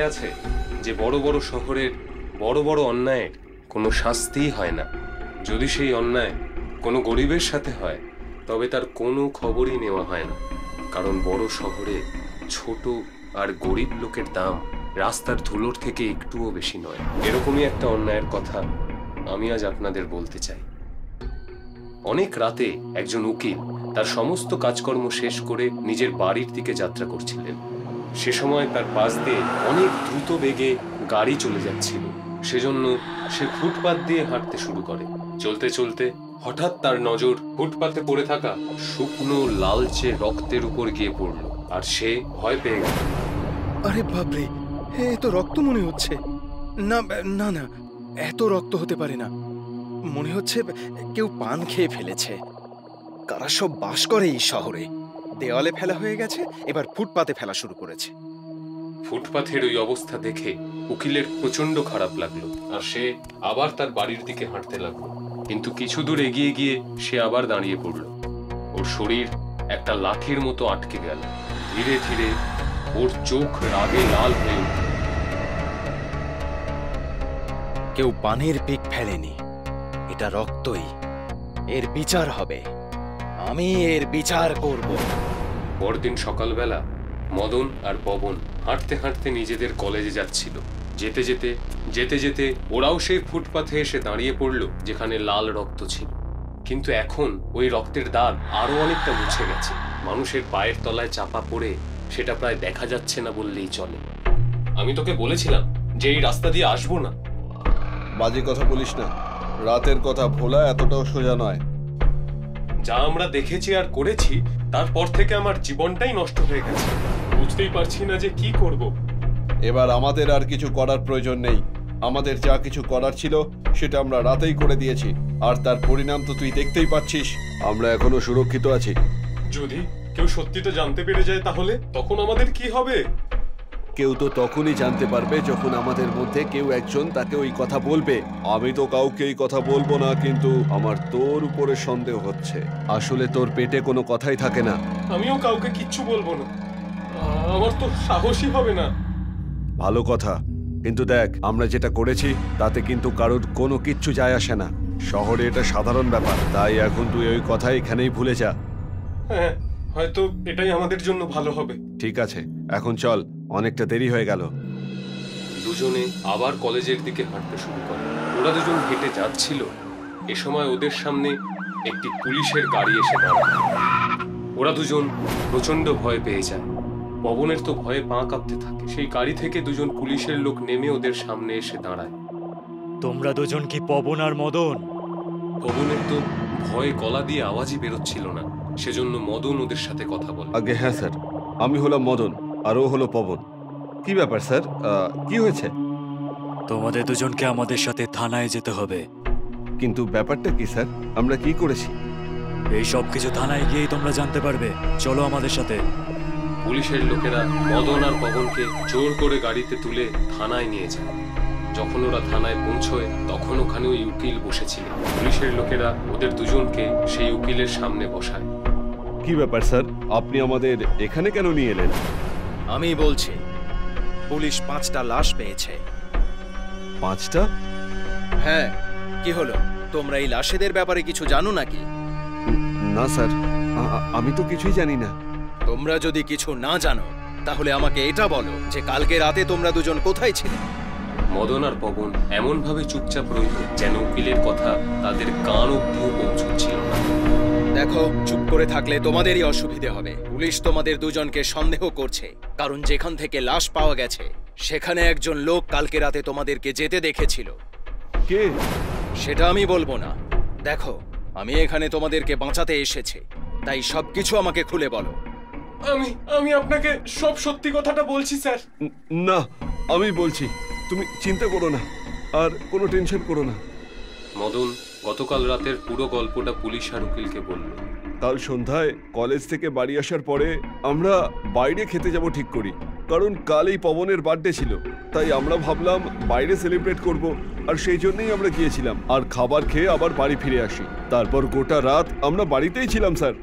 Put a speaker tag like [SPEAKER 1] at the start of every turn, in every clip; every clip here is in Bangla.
[SPEAKER 1] আছে যে বড় বড় শহরের বড় বড় অন্যায়ের কোনো শাস্তিই হয় না। যদি সেই অন্যায় কোনো গরিবের সাথে হয় তবে তার কোনো খবরই নেওয়া হয় না, কারণ বড় শহরে ছোট আর গরিব লোকের দাম রাস্তার ধুলোর থেকে একটুও বেশি নয়। এরকমই একটা অন্যায়ের কথা আমি আজ আপনাদের বলতে চাই। অনেক রাতে একজন উকিল তার সমস্ত কাজকর্ম শেষ করে নিজের বাড়ির দিকে যাত্রা করছিলেন। সে সময় তার পাশ দিয়ে অনেক দ্রুত বেগে গাড়ি চলে যাচ্ছিল। সেজন্য সে ফুটপাত দিয়ে হাঁটতে শুরু করে। চলতে চলতে হঠাৎ তার নজর ফুটপাতে পড়ে থাকা শুকনো লালচে রক্তের উপর গিয়ে পড়ল, আর সে ভয় পেয়ে গেল।
[SPEAKER 2] আরে বাপরে, এ তো রক্ত মনে হচ্ছে। না না না, এত রক্ত হতে পারে না। মনে হচ্ছে কেউ পান খেয়ে ফেলেছে। কারা সব বাস করে এই শহরে? দেওয়ালে ফেলা হয়ে গেছে, এবার ফুটপাতে ফেলা শুরু করেছে।
[SPEAKER 1] ফুটপাথের ওই অবস্থা দেখে উকিলের প্রচন্ড খারাপ লাগলো, আর সে আবার তার বাড়ির দিকে হাঁটতে লাগলো। কিন্তু কিছু দূর এগিয়ে গিয়ে সে আবার দাঁড়িয়ে পড়ল। ওর শরীর একটা লাঠির মতো আটকে গেল। ধীরে ধীরে ওর চোখ রাগে লাল হয়ে উঠল।
[SPEAKER 2] কেউ পানের পিক ফেলেনি, এটা রক্তই। এর বিচার হবে, আমি এর বিচার করব।
[SPEAKER 1] পরদিন সকালবেলা মদন আর পবন হাঁটতে হাঁটতে নিজেদের কলেজে যাচ্ছিল। যেতে যেতে যেতে যেতে ওরাও সেই ফুটপাথে এসে দাঁড়িয়ে পড়ল যেখানে লাল রক্ত ছিল। কিন্তু এখন ওই রক্তের দাগ আরো অনেকটা মুছে গেছে। মানুষের পায়ের তলায় চাপা পড়ে সেটা প্রায় দেখা যাচ্ছে না বললেই চলে। আমি তোকে বলেছিলাম যে এই রাস্তা দিয়ে আসবো না।
[SPEAKER 3] বাজে কথা বলিস না, রাতের কথা ভোলা এতটাও সোজা নয়।
[SPEAKER 1] যা আমরা দেখেছি আর করেছি তারপর থেকে আমার জীবনটাই নষ্ট হয়ে গেছে। বুঝতেই পারছি না যে কি করব।
[SPEAKER 3] এবার আমাদের আর কিছু করার প্রয়োজন নেই। আমাদের যা কিছু করার ছিল সেটা আমরা রাতেই করে দিয়েছি, আর তার পরিণাম তো তুই দেখতেই পাচ্ছিস। আমরা এখনো সুরক্ষিত আছি।
[SPEAKER 1] যদি কেউ সত্যিটা জানতে পেরে যায় তাহলে তখন আমাদের কি হবে?
[SPEAKER 3] কেউ তো তখনই জানতে পারবে যখন আমাদের মধ্যে কেউ একজন তাকে ওই কথা বলবে। আমি তো কাউকে এই কথা বলবো না, কিন্তু আমার তোর উপরে সন্দেহ হচ্ছে। আসলে তোর পেটে কোনো কথাই থাকে না।
[SPEAKER 1] আমিও কাউকে কিচ্ছু বলবো না, আমার তো সাহসই হবে না।
[SPEAKER 3] ভালো কথা, কিন্তু দেখ আমরা যেটা করেছি তাতে কিন্তু কারোর কোনো কিচ্ছু যায় আসে না। শহরে এটা সাধারণ ব্যাপার, তাই এখন তুই ওই কথা এখানেই ভুলে যা।
[SPEAKER 1] হ্যাঁ, হয়তো এটাই আমাদের জন্য ভালো হবে।
[SPEAKER 3] ঠিক আছে, এখন চল, অনেকটা দেরি হয়ে গেল।
[SPEAKER 1] দুজনে আবার কলেজের দিকে হাঁটতে শুরু করে। ওরা দুজন হেঁটে যাচ্ছিল, এ সময় ওদের সামনে একটি পুলিশের গাড়ি এসে দাঁড়ায়। ওরা দুজন প্রচন্ড ভয় পেয়ে যায়। পবনের তো ভয়ে পা কাঁপতে থাকে। সেই গাড়ি থেকে দুজন পুলিশের লোক নেমে ওদের সামনে এসে দাঁড়ায়।
[SPEAKER 4] তোমরা দুজন কি পবন আর মদন?
[SPEAKER 1] পবনের তো ভয়ে গলা দিয়ে আওয়াজই বেরোচ্ছিল না, সেজন্য মদন ওদের সাথে কথা বলে।
[SPEAKER 3] আগে হ্যাঁ স্যার, আমি হলাম মদন আর ও হলো পবন। কি ব্যাপার স্যার, কি হয়েছে?
[SPEAKER 4] তোমাদের দুজনকে আমাদের সাথে থানায় যেতে হবে।
[SPEAKER 3] কিন্তু ব্যাপারটা কি স্যার, আমরা কি করেছি?
[SPEAKER 4] এই সব কিছু থানায় গিয়েই তোমরা জানতে পারবে। চলো আমাদের সাথে।
[SPEAKER 1] পুলিশের লোকেরা মদন আর পবনকে জোর করে গাড়িতে তুলে থানায় নিয়ে যায়। যখন ওরা থানায় পৌঁছয় তখন ওখানে ওই উকিল বসেছিল। পুলিশের লোকেরা ওদের দুজনকে সেই উকিলের সামনে বসায়।
[SPEAKER 3] কি ব্যাপার স্যার, আপনি আমাদের এখানে কেন নিয়ে এলেন?
[SPEAKER 2] আমি বলছি, পুলিশ 5টা লাশ পেয়েছে।
[SPEAKER 3] 5টা?
[SPEAKER 2] হ্যাঁ, কি হলো? তোমরা এই লাশেদের ব্যাপারে কিছু জানো নাকি?
[SPEAKER 3] না স্যার, আমি তো কিছুই জানি না।
[SPEAKER 2] তোমরা যদি কিছু না জানো তাহলে আমাকে এটা বলো যে কালকে রাতে তোমরা দুজন কোথায় ছিলে?
[SPEAKER 1] মদন আর পবন এমন ভাবে চুপচাপ রইল যেন উকিলের কথা তাদের কান অব্দিও পৌঁছচ্ছিল না।
[SPEAKER 2] দেখো, চুপ করে থাকলে তোমাদেরই অসুবিধে হবে। পুলিশ তোমাদের দুজনকে সন্দেহ করছে, কারণ যেখান থেকে লাশ পাওয়া গেছে সেখানে একজন লোক কালকে রাতে তোমাদেরকে যেতে দেখেছিল।
[SPEAKER 3] কে?
[SPEAKER 2] সেটা আমি বলবো না। দেখো, আমি এখানে তোমাদেরকে বাঁচাতে এসেছি, তাই সবকিছু আমাকে খুলে বলো।
[SPEAKER 1] আমি আপনাকে সব সত্যি কথাটা বলছি স্যার।
[SPEAKER 3] না, আমি বলছি, তুমি চিন্তা করো না আর কোনো টেনশন করো না।
[SPEAKER 1] মদন গতকাল রাতের পুরো গল্পটা পুলিশ আর উকিলকে বলল।
[SPEAKER 3] কাল সন্ধ্যায় কলেজ থেকে বাড়ি আসার পরে আমরা বাইরে খেতে যাব ঠিক করি, কারণ কাল এই পবনের বার্থডে ছিল। তাই আমরা ভাবলাম বাইরে সেলিব্রেট করব, আর সেই জন্যই আমরা গিয়েছিলাম। আর খাবার খেয়ে আবার বাড়ি ফিরে আসি। তারপর গোটা রাত আমরা বাড়িতেই ছিলাম স্যার।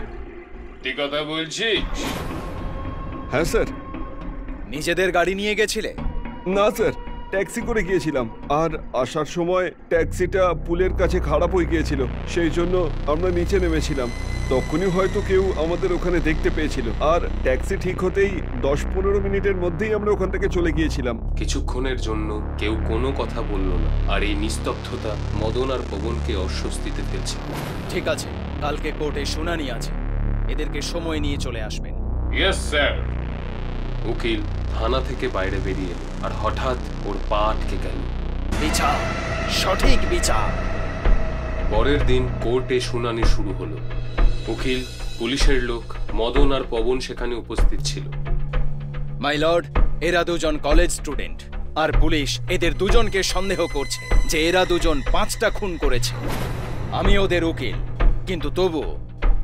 [SPEAKER 1] ঠিক কথা বলছিস?
[SPEAKER 3] হ্যাঁ স্যার।
[SPEAKER 2] নিজেদের গাড়ি নিয়ে গেছিলে?
[SPEAKER 3] না স্যার, ট্যাক্সি করে গিয়েছিলাম, আর আসার সময় ট্যাক্সিটা পুলের কাছে খারাপ হয়ে গিয়েছিল, সেই জন্য আমরা নিচে নেমেছিলাম। তখনই হয়তো কেউ আমাদের ওখানে দেখতে পেয়েছিল, আর ট্যাক্সি ঠিক হতেই 10-15 মিনিটের মধ্যেই আমরা ওখান থেকে চলে গিয়েছিলাম।
[SPEAKER 1] কিছুক্ষণের জন্য কেউ কোনো কথা বলল না, আর এই নিস্তব্ধতা মদন আর পবনকে অস্বস্তিতে ফেলছে।
[SPEAKER 2] ঠিক আছে, কালকে কোর্টে শুনানি আছে, এদেরকে সময় নিয়ে চলে আসবেন।
[SPEAKER 1] Yes sir. উকিল থানা থেকে বাইরে বেরিয়ে এলো, আর হঠাৎ ওর পা আটকে গেল।
[SPEAKER 2] বিচার, সঠিক বিচার।
[SPEAKER 1] পরের দিন কোর্টে শুনানি শুরু হলো। উকিল, পুলিশের লোক, মদন আর পবন সেখানে উপস্থিত ছিল।
[SPEAKER 2] মাই লর্ড, এরা দুজন কলেজ স্টুডেন্ট, আর পুলিশ এদের দুজনকে সন্দেহ করছে যে এরা দুজন 5টা খুন করেছে। আমি ওদের উকিল, কিন্তু তবু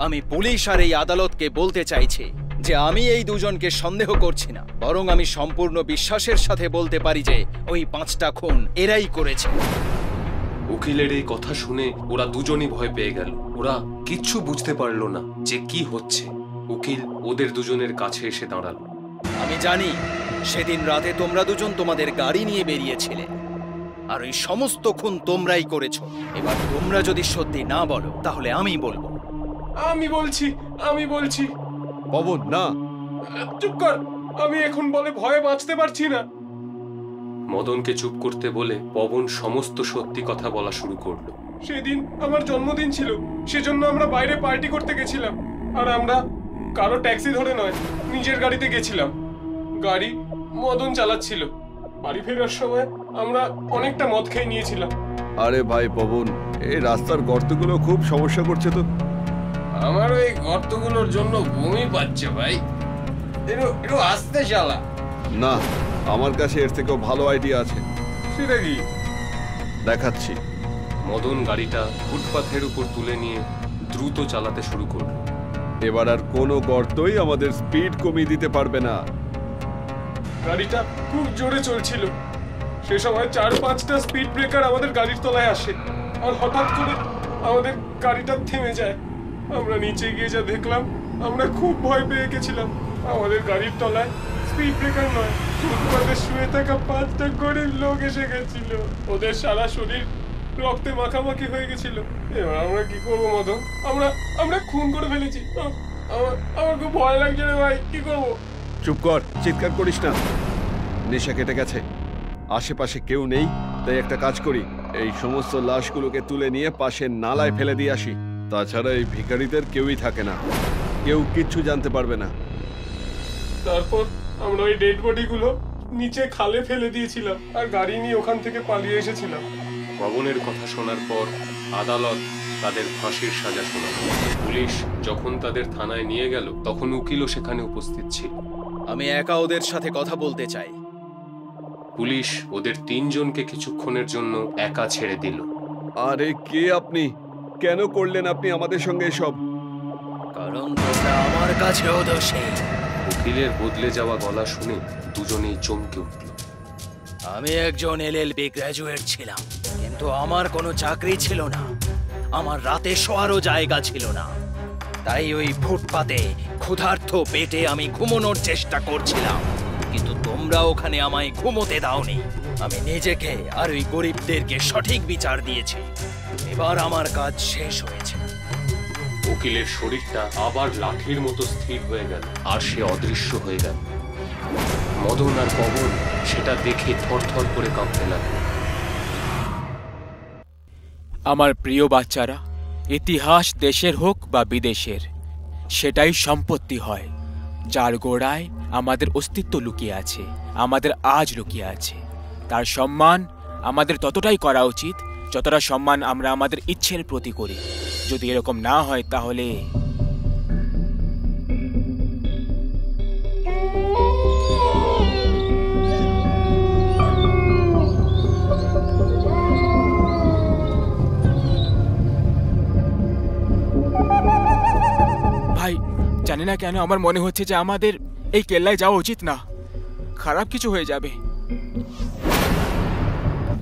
[SPEAKER 2] আমি পুলিশ আর এই আদালতকে বলতে চাইছি যে আমি এই দুজনকে সন্দেহ করছি না, বরং আমি সম্পূর্ণ বিশ্বাসের সাথে বলতে পারি যে ওই 5টা খুন এরাই করেছে।
[SPEAKER 1] উকিলের এই কথা শুনে ওরা দুজনই ভয় পেয়ে গেল। ওরা কিচ্ছু বুঝতে পারলো না যে কি হচ্ছে। উকিল ওদের দুজনের কাছে এসে দাঁড়ালো।
[SPEAKER 2] আমি জানি সেদিন রাতে তোমরা দুজন তোমাদের গাড়ি নিয়ে বেরিয়েছিলে, আর ওই সমস্ত খুন তোমরাই করেছো। এবার তোমরা যদি সত্যি না বলো তাহলে আমি বলবো।
[SPEAKER 1] আমি বলছি।
[SPEAKER 3] পবন, না।
[SPEAKER 1] চুপ কর, আমি এখন বলে ভয়ে বাঁচতে পারছি না। মদনকে চুপ করতে বলে পবন সমস্ত সত্যি কথা বলা শুরু করলো।
[SPEAKER 5] সেদিন আমার জন্মদিন ছিল, সেজন্য আমরা বাইরে পার্টি করতে গেছিলাম, আর আমরা কারো ট্যাক্সি ধরে নয়, নিজের গাড়িতে গেছিলাম। গাড়ি মদন চালাচ্ছিল। বাড়ি ফেরার সময় আমরা অনেকটা মদ খেয়ে নিয়েছিলাম।
[SPEAKER 3] আরে ভাই পবন, এই রাস্তার গর্তগুলো খুব সমস্যা করছে তো।
[SPEAKER 5] আমার ওই গর্তগুলোর জন্য বমি পাচ্ছে ভাই, একটু আস্তে চালা।
[SPEAKER 3] না, আমার কাছে এর থেকেও ভালো আইডিয়া আছে।
[SPEAKER 5] সেটা কি?
[SPEAKER 3] দেখাচ্ছি।
[SPEAKER 1] মদন গাড়িটা ফুটপাথের উপর তুলে নিয়ে দ্রুত চালাতে শুরু করলো।
[SPEAKER 3] এবার আর কোনো গর্তই আমাদের স্পিড কমিয়ে দিতে পারবে না।
[SPEAKER 5] গাড়িটা খুব জোরে চলছিল। সে সময় 4-5টা স্পিড ব্রেকার আমাদের গাড়ির তলায় আসে, আর হঠাৎ করে আমাদের গাড়িটা থেমে যায়। আমরা নিচে গিয়ে যা দেখলাম, আমরা খুব ভয় পেয়ে গেছিলাম। আমাদের গাড়ির তলায় স্পিড ব্রেকার নয়, ফুটপাতে শুয়ে থাকা 5টা গরিব লোক এসে গেছিল। ওদের সারা শরীর রক্তে মাখামাখি হয়ে গেছিল। এবার আমরা কি করবো মদন? আমরা খুন করে ফেলেছি। আমার খুব ভয় লাগছে রে ভাই, কি করবো?
[SPEAKER 3] চুপ কর, চিৎকার করিস না। নেশা কেটে গেছে, আশেপাশে কেউ নেই, তাই একটা কাজ করি, এই সমস্ত লাশগুলোকে তুলে নিয়ে পাশের নালায় ফেলে দিয়ে আসি। তাছাড়া এই ভিখারিদের কেউই থাকে না, কেউ কিচ্ছু জানতে পারবে না।
[SPEAKER 5] তারপর আমরা ওই ডেড বডিগুলো নিচে খালে ফেলে দিয়েছিলাম, আর গাড়ি নিয়ে ওখান থেকে পালিয়ে এসেছিলাম।
[SPEAKER 1] পবনের কথা শোনার পর আদালত তাদের ফাঁসির সাজা শোনালো। পুলিশ যখন তাদের থানায় নিয়ে গেল, তখন উকিলও সেখানে উপস্থিত ছিল।
[SPEAKER 2] আমি একা ওদের সাথে কথা বলতে চাই।
[SPEAKER 1] পুলিশ ওদের 3 জনকে কিছুক্ষণের জন্য একা ছেড়ে দিল।
[SPEAKER 3] আরে কে আপনি? কেন করলেন আপনি আমাদের সঙ্গে এসব?
[SPEAKER 2] কারণ তোমরা আমার কাছেও দোষী।
[SPEAKER 1] উকিলের বদলে যাওয়া গলা শুনে দুজনেই চমকে উঠল।
[SPEAKER 2] আমি একজন LLB গ্র্যাজুয়েট ছিলাম, কিন্তু আমার কোনো চাকরি ছিল না, আমার রাতে শোয়ারও জায়গা ছিল না। তাই ওই ফুটপাতে ক্ষুধার্ত পেটে আমি ঘুমানোর চেষ্টা করছিলাম, কিন্তু তোমরা ওখানে আমায় ঘুমোতে দাওনি। আমি নিজেকে আর ওই গরিবদেরকে সঠিক বিচার দিয়েছি। এবার আমার কাজ শেষ হয়েছে।
[SPEAKER 1] উকিলের শরীরটা আবার লাঠির মতো স্থির হয়ে গেল, আর সে অদৃশ্য হয়ে গেল। মদন আর পবন সেটা দেখে থরথর করে কাঁপতে লাগল।
[SPEAKER 6] আমার প্রিয় বাচ্চারা, ইতিহাস দেশের হোক বা বিদেশের, সেটাই সম্পত্তি হয় যার গোড়ায় আমাদের অস্তিত্ব লুকিয়ে আছে, আমাদের আজ লুকিয়ে আছে। তার সম্মান আমাদের ততটাই করা উচিত যতটা সম্মান আমরা আমাদের ইচ্ছের প্রতি করি। যদি এরকম না হয় তাহলে ভাই, জানি না কেন আমার মনে হচ্ছে যে আমাদের এই কেল্লায় যাওয়া উচিত না, খারাপ কিছু হয়ে যাবে।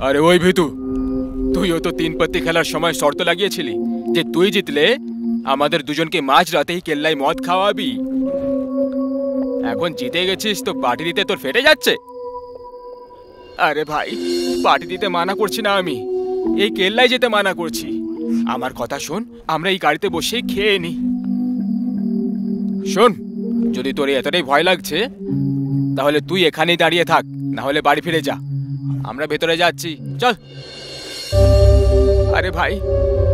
[SPEAKER 6] আরে ওই ভিতু, তুইও তো 3 পত্তি খেলার সময় শর্ত লাগিয়েছিলি যে তুই জিতলে আমাদের দুজনকে মাঝ রাতেই কেল্লায় মদ খাওয়াবি। এখন জিতে গেছিস তো পার্টি দিতে তোর ফেটে যাচ্ছে। আরে ভাই, পার্টি দিতে মানা করছি না আমি, এই কেল্লায় যেতে মানা করছি। আমার কথা শোন, আমরা এই গাড়িতে বসে খেয়ে নি। শোন, যদি তোর এতটাই ভয় লাগছে তাহলে তুই এখানেই দাঁড়িয়ে থাক, না হলে বাড়ি ফিরে যা। আমরা ভেতরে যাচ্ছি, চল। আরে ভাই,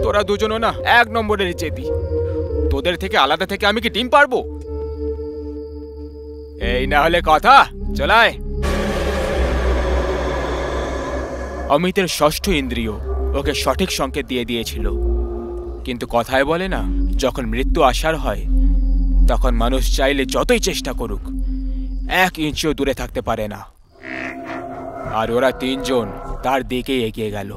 [SPEAKER 6] তোরা দুজনও না এক নম্বরের জেদি। তোদের থেকে আলাদা থেকে আমি কি টিম পারবো? এই না হলে কথা, চলায়। অমিতের ষষ্ঠ ইন্দ্রিয় ওকে সঠিক সংকেত দিয়ে দিয়েছিল, কিন্তু কথায় বলে না, যখন মৃত্যু আসার হয় তখন মানুষ চাইলে যতই চেষ্টা করুক 1 ইঞ্চিও দূরে থাকতে পারে না। আর ওরা 3 জন তার দিকে এগিয়ে গেল।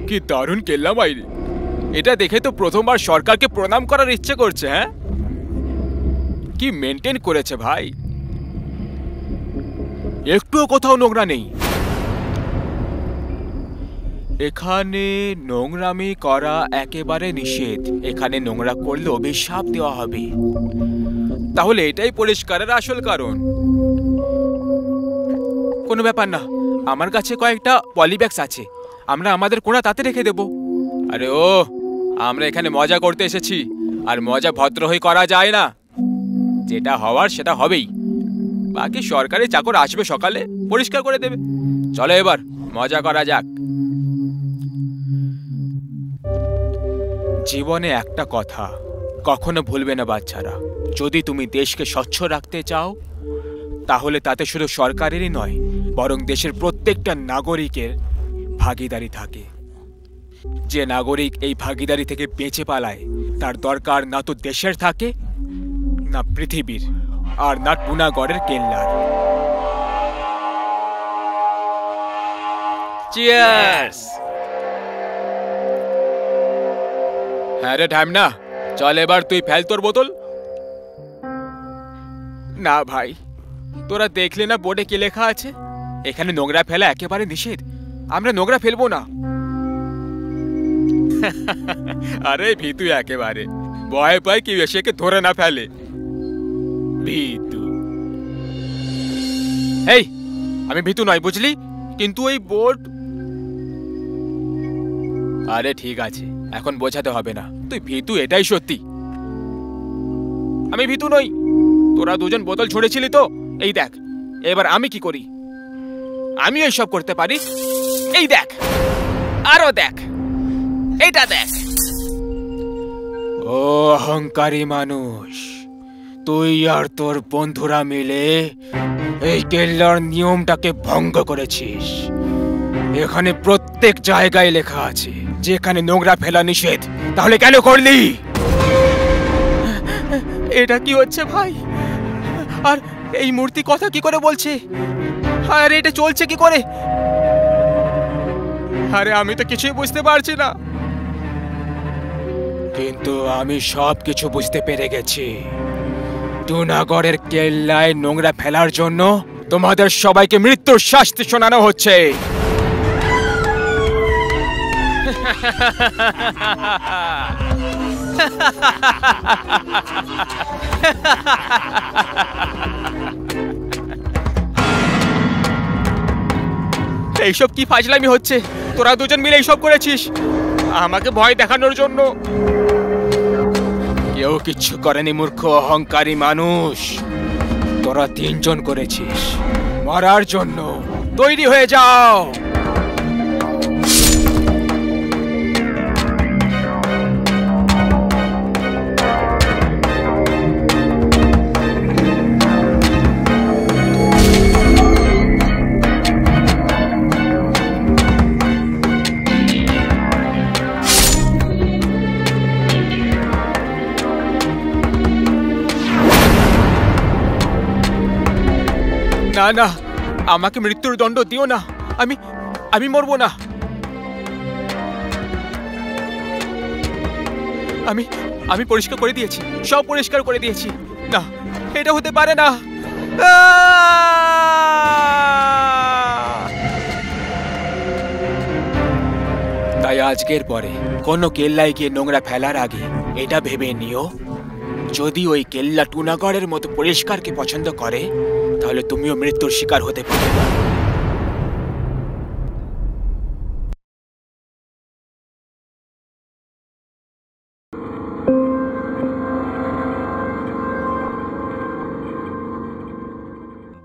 [SPEAKER 6] কি দারুণ কেল্লা বাইরে! এটা দেখে তো প্রথমবার সরকারকে প্রণাম করার ইচ্ছে করছে। হ্যাঁ, কি মেনটেন করেছে ভাই, একটুও কোথাও নোংরা নেই। এখানে নোংরামি করা একেবারে নিষেধ। এখানে নোংরা করলে অভিশাপ দেওয়া হবে। তাহলে এটাই পরিষ্কারের আসল কারণ। কোনো ব্যাপার না, আমার কাছে কয়েকটা পলিব্যাগস আছে, আমরা আমাদের কোণা তাতে রেখে দেব। আরে ও, আমরা এখানে মজা করতে এসেছি, আর মজা ভদ্র হয়ে করা যায় না। যেটা হওয়ার সেটা হবেই। বাকি সরকারি চাকর আসবে সকালে, পরিষ্কার করে দেবে। চলো এবার মজা করা যাক। জীবনে একটা কথা কখনো ভুলবে না বাচ্চারা, যদি তুমি দেশকে স্বচ্ছ রাখতে চাও তাহলে তাতে শুধু সরকারেরই নয়, বরং দেশের প্রত্যেকটা নাগরিকের ভাগিদারি থাকে। যে নাগরিক এই ভাগিদারি থেকে বেঁচে পালায় তার দরকার না তো দেশের থাকে, না পৃথিবীর, আর না টুনাগড়ের কেল্লার। চিয়ার্স! হ্যাঁ রে ঢ্যামনা, চল এবার তুই ফেল তোর বোতল। না ভাই, তোরা দেখলে না বোর্ডে কি লেখা আছে? এখানে নোংরা ফেলা একেবারে নিষেধ। আমরা নোংরা ফেলবো না। আরে ভীতু একেবারে, ভয় পায় কি এসেকে ধরে না ফেলে। ভীতু! এই, আমি ভীতু নয় বুঝলি, কিন্তু ওই বোর্ড। আরে ঠিক আছে, এখন বোঝাতে হবে না, তুই ভীতু এটাই সত্যি। আমি ভীতু নই। তোরা দুজন বোতল ছুঁড়েছিলি তো, এই দেখ এবার আমি কি করি। আমি এইসব করতে পারি। এই দেখ, আরো দেখ, এইটা দেখ। ও অহংকারী মানুষ, তুই আর তোর বন্ধুরা মিলে এই কেল্লার নিয়মটাকে ভঙ্গ করেছিস। এখানে প্রত্যেক জায়গায় লেখা আছে যে এখানে নোংরা ফেলা নিষেধ, তাহলে কেন করলি? এটা কি হচ্ছে ভাই? আর এই মূর্তি কথা কি করে বলছে? আর এটা চলছে কি করে? আরে আমি তো কিছুই বুঝতে পারছি না। কিন্তু আমি সব কিছু বুঝতে পেরে গেছি। টুনাগড়ের কেল্লায় নোংরা ফেলার জন্য তোমাদের সবাইকে মৃত্যুর শাস্তি শোনানো হচ্ছে। এইসব কি ফাজলামি হচ্ছে? তোরা দুজন মিলে এইসব করেছিস আমাকে ভয় দেখানোর জন্য। কেউ কিচ্ছু করেনি মূর্খ অহংকারী মানুষ। তোরা 3 জন করেছিস। মরার জন্য তৈরি হয়ে যাও। না না, আমাকে মৃত্যুর দণ্ড দিও না। আমি মরবো না। আমি পরিষ্কার করে দিয়েছি, সব পরিষ্কার করে দিয়েছি। না, এটা হতে পারে না। তাই আজকের পরে কোনো কেল্লায় গিয়ে নোংরা ফেলার আগে এটা ভেবে নিও, যদি ওই কেল্লা টুনাগড়ের মতো পরিষ্কারকে পছন্দ করে তাহলে তুমিও মৃত্যুর শিকার হতে পারো।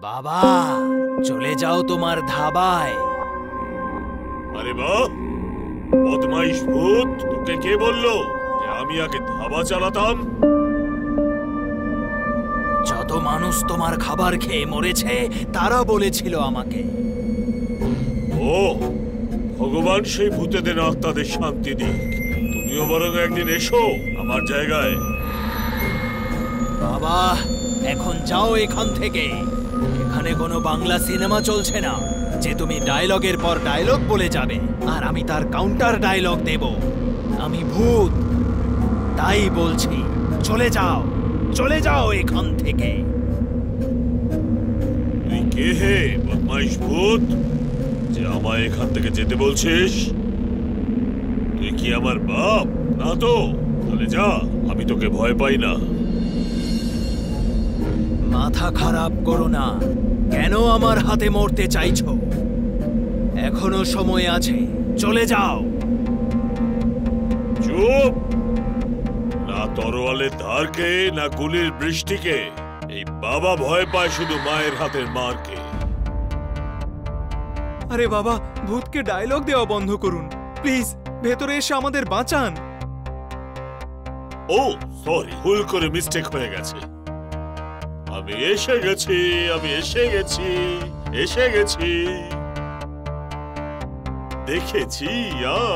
[SPEAKER 7] বাবা, চলে যাও তোমার ধাবায়।
[SPEAKER 8] আরে বাহ, বদমাইশ ভূত, তোকে কে বললো যে আমি আগে ধাবা চালাতাম?
[SPEAKER 7] যত মানুষ তোমার খাবার খেয়ে মরেছে তারা বলেছিল আমাকে।
[SPEAKER 8] ও ভগবান সেই ভূতেদের আত্মাদের শান্তি দিক। তুমিও বরং একদিন এসো আমার জায়গায়।
[SPEAKER 7] বাবা, এখন যাও এখান থেকে। এখানে কোনো বাংলা সিনেমা চলছে না যে তুমি ডায়লগের পর ডায়লগ বলে যাবে আর আমি তার কাউন্টার ডায়লগ দেব। আমি ভূত, তাই বলছি চলে যাও, চলে যাও এখান থেকে।
[SPEAKER 8] তুই কে হে বদমাইশ ভূত, যে আমায় এখান থেকে যেতে বলছিস? তুই কি আমার বাপ? না তো, তাহলে যা, আমি তোকে ভয় পাই না।
[SPEAKER 7] মাথা খারাপ করো না। কেন আমার হাতে মরতে চাইছো? এখনো সময় আছে, চলে যাও।
[SPEAKER 8] চুপ! না তরোয়ালের ধারকে, না গুলির বৃষ্টিকে। এই বাবা ভয় পায় শুধু মায়ের হাতের মারকে।
[SPEAKER 2] আরে বাবা, ভূতকে ডায়লগ দেওয়া বন্ধ করুন প্লিজ, ভেতরে এসে আমাদের বাঁচান।
[SPEAKER 8] ও সরি, ভুল করে মিস্টেক হয়ে গেছে। আমি এসে গেছি, আমি এসে গেছি, এসে গেছি। দেখেছি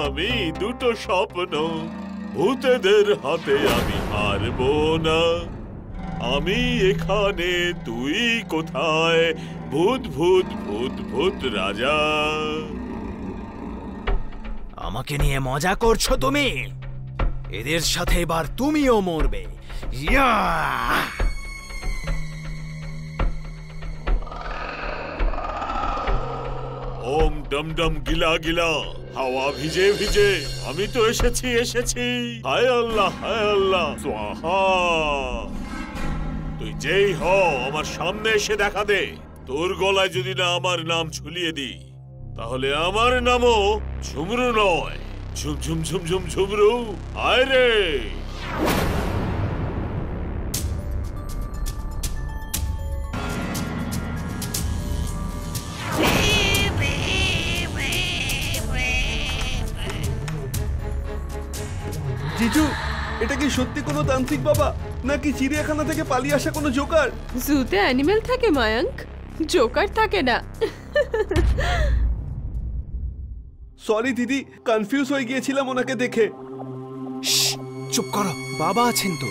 [SPEAKER 8] আমি দুটো স্বপ্ন, ভূতেদের হাতে আমি হারবো না। আমি এখানে, তুই কোথায়? ভূত ভূত ভূত ভূত রাজা।
[SPEAKER 7] আমাকে নিয়ে মজা করছো তুমি? এদের সাথে এবার তুমিও মরবে। ইয়া!
[SPEAKER 8] ওম ডম ডম গিলা গিলা, হাওয়া ভিজে ভিজে আমি তো এসেছি, এসেছি। হায় আল্লাহ, হায় আল্লাহ, সোহা। তুই যেই হ, আমার সামনে এসে দেখা দে। তোর গলায় যদি না আমার নাম ঝুলিয়ে দি, তাহলে আমার নামও ঝুমরু নয়, ঝুম ঝুম ঝুম ঝুম ঝুমরু। আয় রে!
[SPEAKER 3] জিজু, এটা কি সত্যি কোনো তান্ত্রিক বাবা, নাকি চিড়িয়াখানা থেকে পালিয়ে আসা কোনো জোকার?
[SPEAKER 9] জুতে অ্যানিমেল থাকে মায়াঙ্ক, জোকার থাকে না।
[SPEAKER 3] সরি দিদি, কনফিউজ হয়ে গিয়েছিলাম ওনাকে দেখে।
[SPEAKER 2] চুপ করো, বাবা আছেন তো।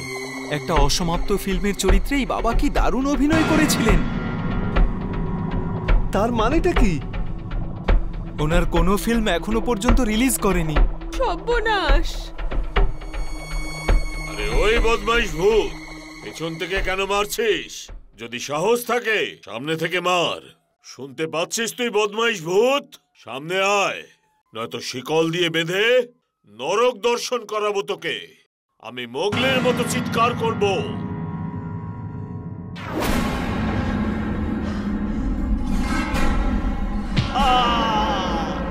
[SPEAKER 2] একটা অসমাপ্ত ফিল্মের চরিত্রেই বাবা কি দারুণ অভিনয় করেছিলেন।
[SPEAKER 3] তার মানেটা কি?
[SPEAKER 2] ওনার কোনো ফিল্ম এখনো পর্যন্ত রিলিজ করেনি।
[SPEAKER 9] সর্বনাশ!
[SPEAKER 8] আরে ওই বদমাইশ ভূত, পেছন থেকে কেন মারছিস? যদি সাহস থাকে সামনে থেকে মার। শুনতে পাচ্ছিস তুই বদমাইশ ভূত? সামনে আয়, নয়তো শিকল দিয়ে বেঁধে নরক দর্শন করাবো তোকে। আমি মোগলের মতো চিৎকার করব।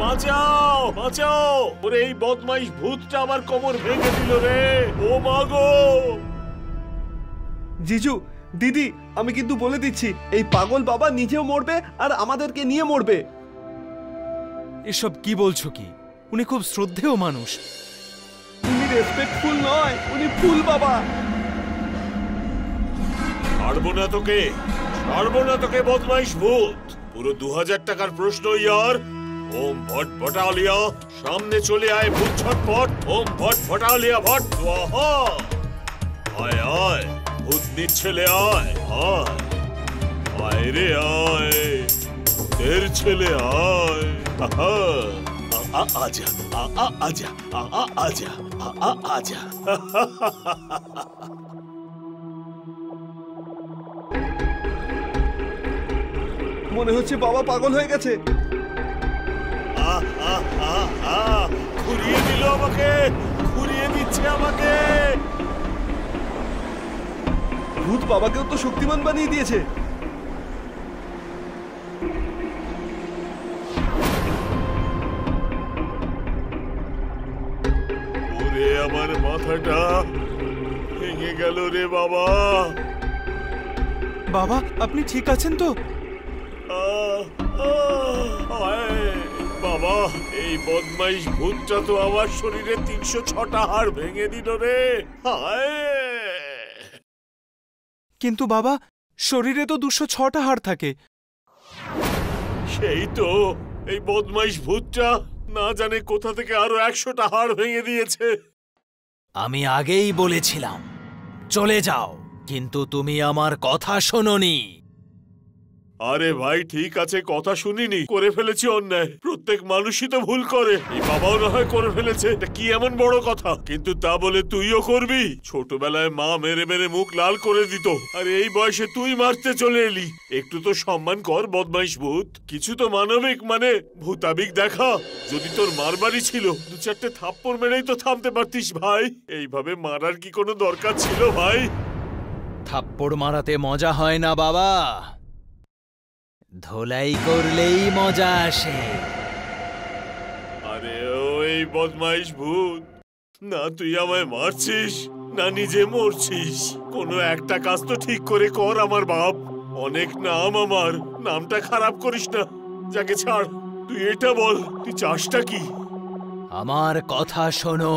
[SPEAKER 8] বাঁচাও, বাঁচাও! ওরে এই বদমাইশ ভূতটা আমার কোমর ভেঙে দিল রে। ও মাগো!
[SPEAKER 3] জিজু, দিদি, আমি কিন্তু বলে দিচ্ছি, এই পাগল বাবা নিজেও মরবে আর আমাদেরকে নিয়ে মরবে।
[SPEAKER 2] এসব কি বলছো কি? উনি খুব শ্রদ্ধেয় মানুষ।
[SPEAKER 3] উনি রেসপেক্টফুল নয়, উনি ফুল বাবা।
[SPEAKER 8] ছাড়বো না তোকে, ছাড়বো না তোকে বদমাইশ ভূত। পুরো 2000 টাকার প্রশ্ন ইয়ার। ওম ভট ভটালিয়া, সামনে চলে আয় ভূত ছটপট। ওম ভট ভটালিয়া ভট স্বাহা। আয় আয় ভূত ছেলে, আয় আয়, আয় রে আয়, তের ছেলে আয়। আজা, আজা, আজা, আজা।
[SPEAKER 3] মনে হচ্ছে বাবা পাগল হয়ে গেছে।
[SPEAKER 8] ঘুরিয়ে দিল আমাকে, ঘুরিয়ে দিচ্ছে আমাকে।
[SPEAKER 3] ভূত বাবাকেও তো শক্তিমান বানিয়ে দিয়েছে।
[SPEAKER 8] মাথাটা ভেঙে গেল রে বাবা।
[SPEAKER 2] বাবা, আপনি ঠিক আছেন তো?
[SPEAKER 8] বাবা, এই বদমাইশ ভূতটা তো আমার শরীরে 306টা হাড় ভেঙে দিল রে।
[SPEAKER 2] কিন্তু বাবা, শরীরে তো 206টা হাড় থাকে।
[SPEAKER 8] সেই তো, এই বদমাইশ ভূতটা না জানে কোথা থেকে আরো 100টা হাড় ভেঙে দিয়েছে।
[SPEAKER 7] আমি আগেই বলেছিলাম চলে যাও, কিন্তু তুমি আমার কথা শোনোনি।
[SPEAKER 8] আরে ভাই, ঠিক আছে, কথা শুনিনি, করে ফেলেছি অন্যায়। প্রত্যেক মানুষই তো ভুল করে, এই বাবাও না হয় করে ফেলেছে, এটা কি এমন বড় কথা? কিন্তু তা বলে তুইও করবি? ছোটবেলায় মা মেরে মেরে মুখ লাল করে দিত, আর এই বয়সে তুই মারতে চলে এলি। একটু তো সম্মান কর বদমাইশ ভূত, কিছু তো মানবিক মানে ভূতাবিক দেখা। যদি তোর মারবারই ছিল, 2-4টে থাপ্পড় মেরেই তো থামতে পারতিস ভাই। এইভাবে মারার কি কোনো দরকার ছিল ভাই?
[SPEAKER 7] থাপ্পড় মারাতে মজা হয় না বাবা, ধোলাই করলেই মজা আসে।
[SPEAKER 8] আরে ওই বদমাইশ ভূত, না তুই আমায় মারছিস না নিজে মরছিস, কোনো একটা কাজ তো ঠিক করে কর আমার বাপ। অনেক নাম আমার, নামটা খারাপ করিস না। যাকে ছাড়, তুই এটা বল, তুই চাসটা কি?
[SPEAKER 7] আমার কথা শোনো।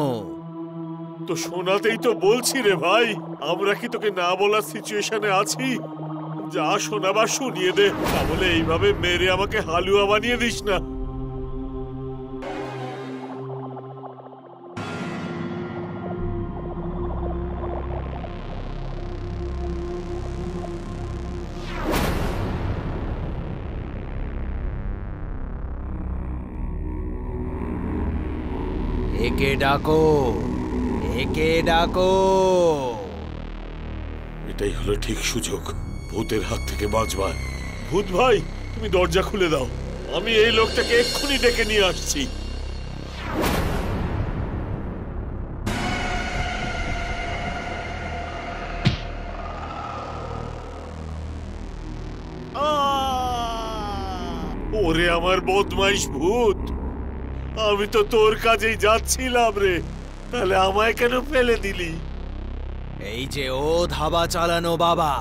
[SPEAKER 8] তো শোনাতেই তো বলছি রে ভাই, আমরা কি তোকে না বলার সিচুয়েশনে আছি? যা শোনাবার শুনিয়ে দে, তাহলে এইভাবে মেরে আমাকে হালুয়া বানিয়ে দিস না।
[SPEAKER 7] একে ডাকো, একে ডাকো।
[SPEAKER 8] এটাই হলো ঠিক সুযোগ ভূতের হাত থেকে বাঁচবার। ভূত ভাই, তুমি দরজা খুলে দাও, আমি এই লোকটাকে এক্ষুনি ডেকে নিয়ে আসছি। ওরে আমার বদমাইশ ভূত, আমি তো তোর কাজেই যাচ্ছিলাম রে, তাহলে আমায় কেন ফেলে দিলি?
[SPEAKER 7] এই যে ও ধাবা চালানো বাবা,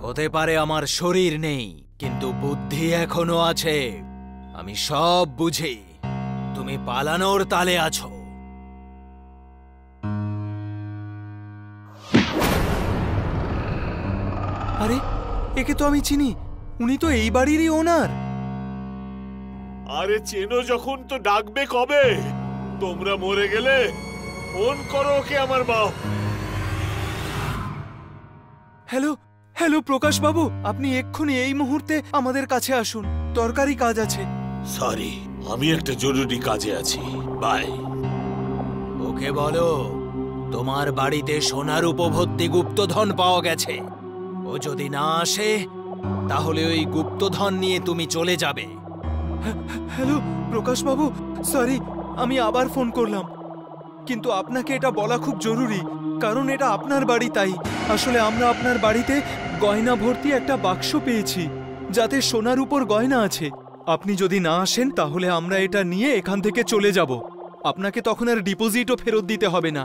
[SPEAKER 7] হতে পারে আমার শরীর নেই, কিন্তু বুদ্ধি এখনো আছে। আমি সব বুঝি, তুমি পালানোর তালে আছো।
[SPEAKER 2] আরে, একে তো আমি চিনি, উনি তো এই বাড়িরই ওনার।
[SPEAKER 8] আরে চেনো যখন তো ডাকবে কবে? তোমরা মরে গেলে ফোন করো ওকে আমার বাপ।
[SPEAKER 2] হ্যালো হ্যালো প্রকাশ বাবু, আপনি এক্ষুনি এই মুহূর্তে আমাদের কাছে আসুন, দরকারি কাজ আছে।
[SPEAKER 8] সরি, আমি একটা জরুরি কাজে আছি, বাই।
[SPEAKER 7] ওকে বলো তোমার বাড়িতে সোনার উপভর্তি গুপ্তধন পাওয়া গেছে। ও যদি না আসে, তাহলে ওই গুপ্তধন নিয়ে তুমি চলে যাবে।
[SPEAKER 2] হ্যালো প্রকাশ বাবু, সরি, আমি আবার ফোন করলাম, কিন্তু আপনাকে এটা বলা খুব জরুরি, কারণ এটা আপনার বাড়ি। তাই আসলে আমরা আপনার বাড়িতে গয়না ভর্তি একটা বাক্স পেয়েছি, যাতে সোনার উপর গয়না আছে। আপনি যদি না আসেন, তাহলে আমরা এটা নিয়ে এখান থেকে চলে যাব। আপনাকে তখন আর ডিপোজিটও ফেরত দিতে হবে না।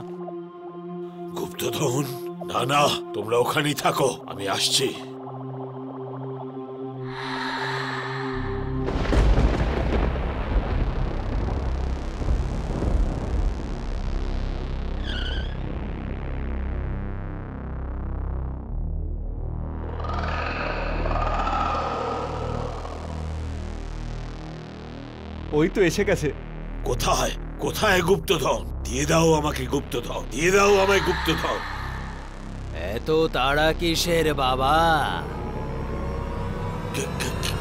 [SPEAKER 8] গুপ্তধন? না না, তোমরা ওখানেই থাকো, আমি আসছি।
[SPEAKER 3] ওই তো এসে গেছে।
[SPEAKER 8] কোথায় কোথায় গুপ্তধন? দিয়ে দাও আমাকে গুপ্তধন, দিয়ে দাও আমায় গুপ্তধন।
[SPEAKER 7] এত তাড়া কিসের বাবা?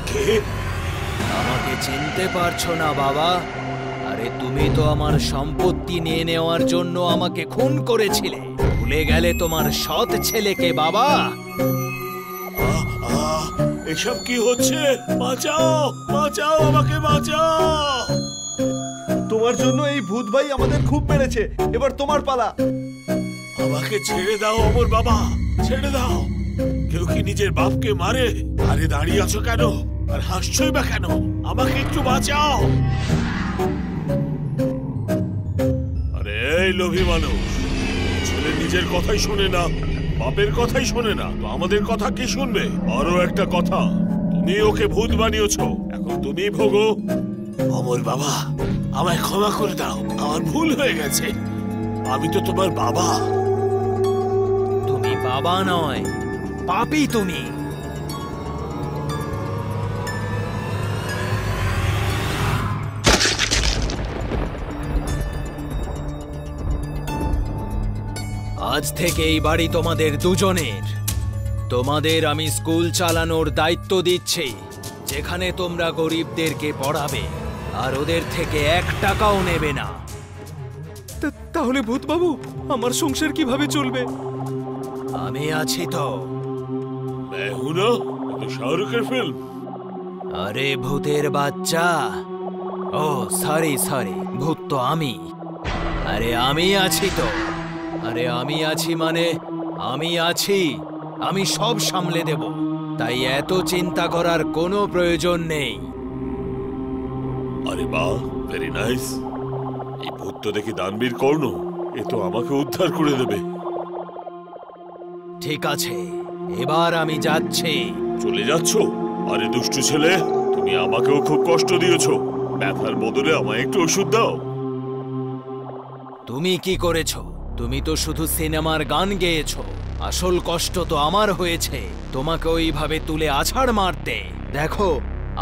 [SPEAKER 8] কে?
[SPEAKER 7] আমাকে চিনতে পারছো না বাবা? আরে তুমি তো আমার সম্পত্তি নিয়ে নেওয়ার জন্য আমাকে খুন করেছিলে, ভুলে গেলে তোমার সৎ ছেলেকে বাবা?
[SPEAKER 8] এসব কি হচ্ছে? বাঁচাও, বাঁচাও, আমাকে বাঁচাও।
[SPEAKER 3] তোমার জন্য এই ভূত ভাই আমাদের খুব মেরেছে, এবার তোমার পালা।
[SPEAKER 8] আমাকে ছেড়ে দাও অমর বাবা, ছেড়ে দাও। কেউ কি নিজের বাপকে মারে? আরে দাঁড়িয়ে আছো কেন আর হাসছই বা কেন? আমাকে একটু বাঁচাও। আরে এই লোভী মানুষ, নিজের কথাই শোনে না, বাপের কথাই শোনে না, তো আমাদের কথা কি শুনবে? আরো একটা কথা, তুমি ওকে ভূত বানিয়েছো, এখন তুমি ভোগো। অমর বাবা, আমায় ক্ষমা করে দাও, আমার ভুল হয়ে গেছে। আমি তো তোমার বাবা।
[SPEAKER 7] তুমি বাবা নয়, পাপী তুমি। আজ থেকে এই বাড়ি তোমাদের দুজনের। তোমাদের আমি স্কুল চালানোর দায়িত্ব দিচ্ছি, যেখানে তোমরা গরিবদেরকে পড়াবে আর ওদের থেকে 1 টাকাও নেবে না।
[SPEAKER 2] তাহলে ভূতবাবু, আমার সংসার কিভাবে চলবে?
[SPEAKER 7] আমি আছি তো।
[SPEAKER 8] মেহুনা, তো শাহরুখের ফিল্ম।
[SPEAKER 7] আরে ভূতের বাচ্চা, ও সরি, ভূত তো আমি। আরে আমি আছি তো। আরে আমি আছি মানে আমি আছি, আমি সব সামলে দেব, তাই এত চিন্তা করার কোনো প্রয়োজন নেই।
[SPEAKER 8] আরে বাহ, ভেরি নাইস। এই ভূত তো দেখি দানবীর কর্ণ, এ তো আমাকে উদ্ধার করে দেবে।
[SPEAKER 7] ঠিক আছে, এবার আমি যাচ্ছি।
[SPEAKER 8] চলে যাচ্ছ? আরে দুষ্টু ছেলে, তুমি আমাকেও খুব কষ্ট দিয়েছো, ব্যথার বদলে আমায় একটু ওষুধ দাও।
[SPEAKER 7] তুমি কি করেছো? তুমি তো শুধু সিনেমার গান গেয়েছো। আসল কষ্ট তো আমার হয়েছে তোমাকে ওইভাবে তুলে আছাড় মারতে। দেখো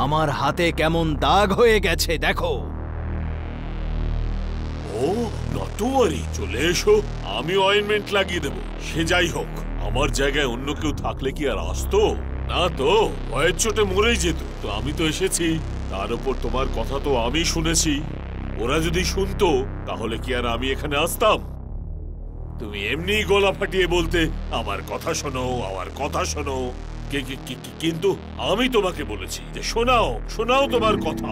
[SPEAKER 7] আমার হাতে কেমন দাগ হয়ে গেছে, দেখো।
[SPEAKER 8] ও নট টু ওয়ারি, চলে এসো, আমি অয়েনমেন্ট লাগিয়ে দেবো। সে যাই হোক, আমার জায়গায় অন্য কেউ থাকলে কি আর আসতো? না তো, ভয়ের চোটে মরেই যেত। তো আমি তো এসেছি, তার উপর তোমার কথা তো আমি শুনেছি। ওরা যদি শুনতো তাহলে কি আর আমি এখানে আসতাম? তুমি এমনি গলা ফাটিয়ে বলতে, আমার কথা শোনো, আমার কথা শোনো, কিন্তু আমি তোমাকে বলেছি যে শোনাও তোমার কথা।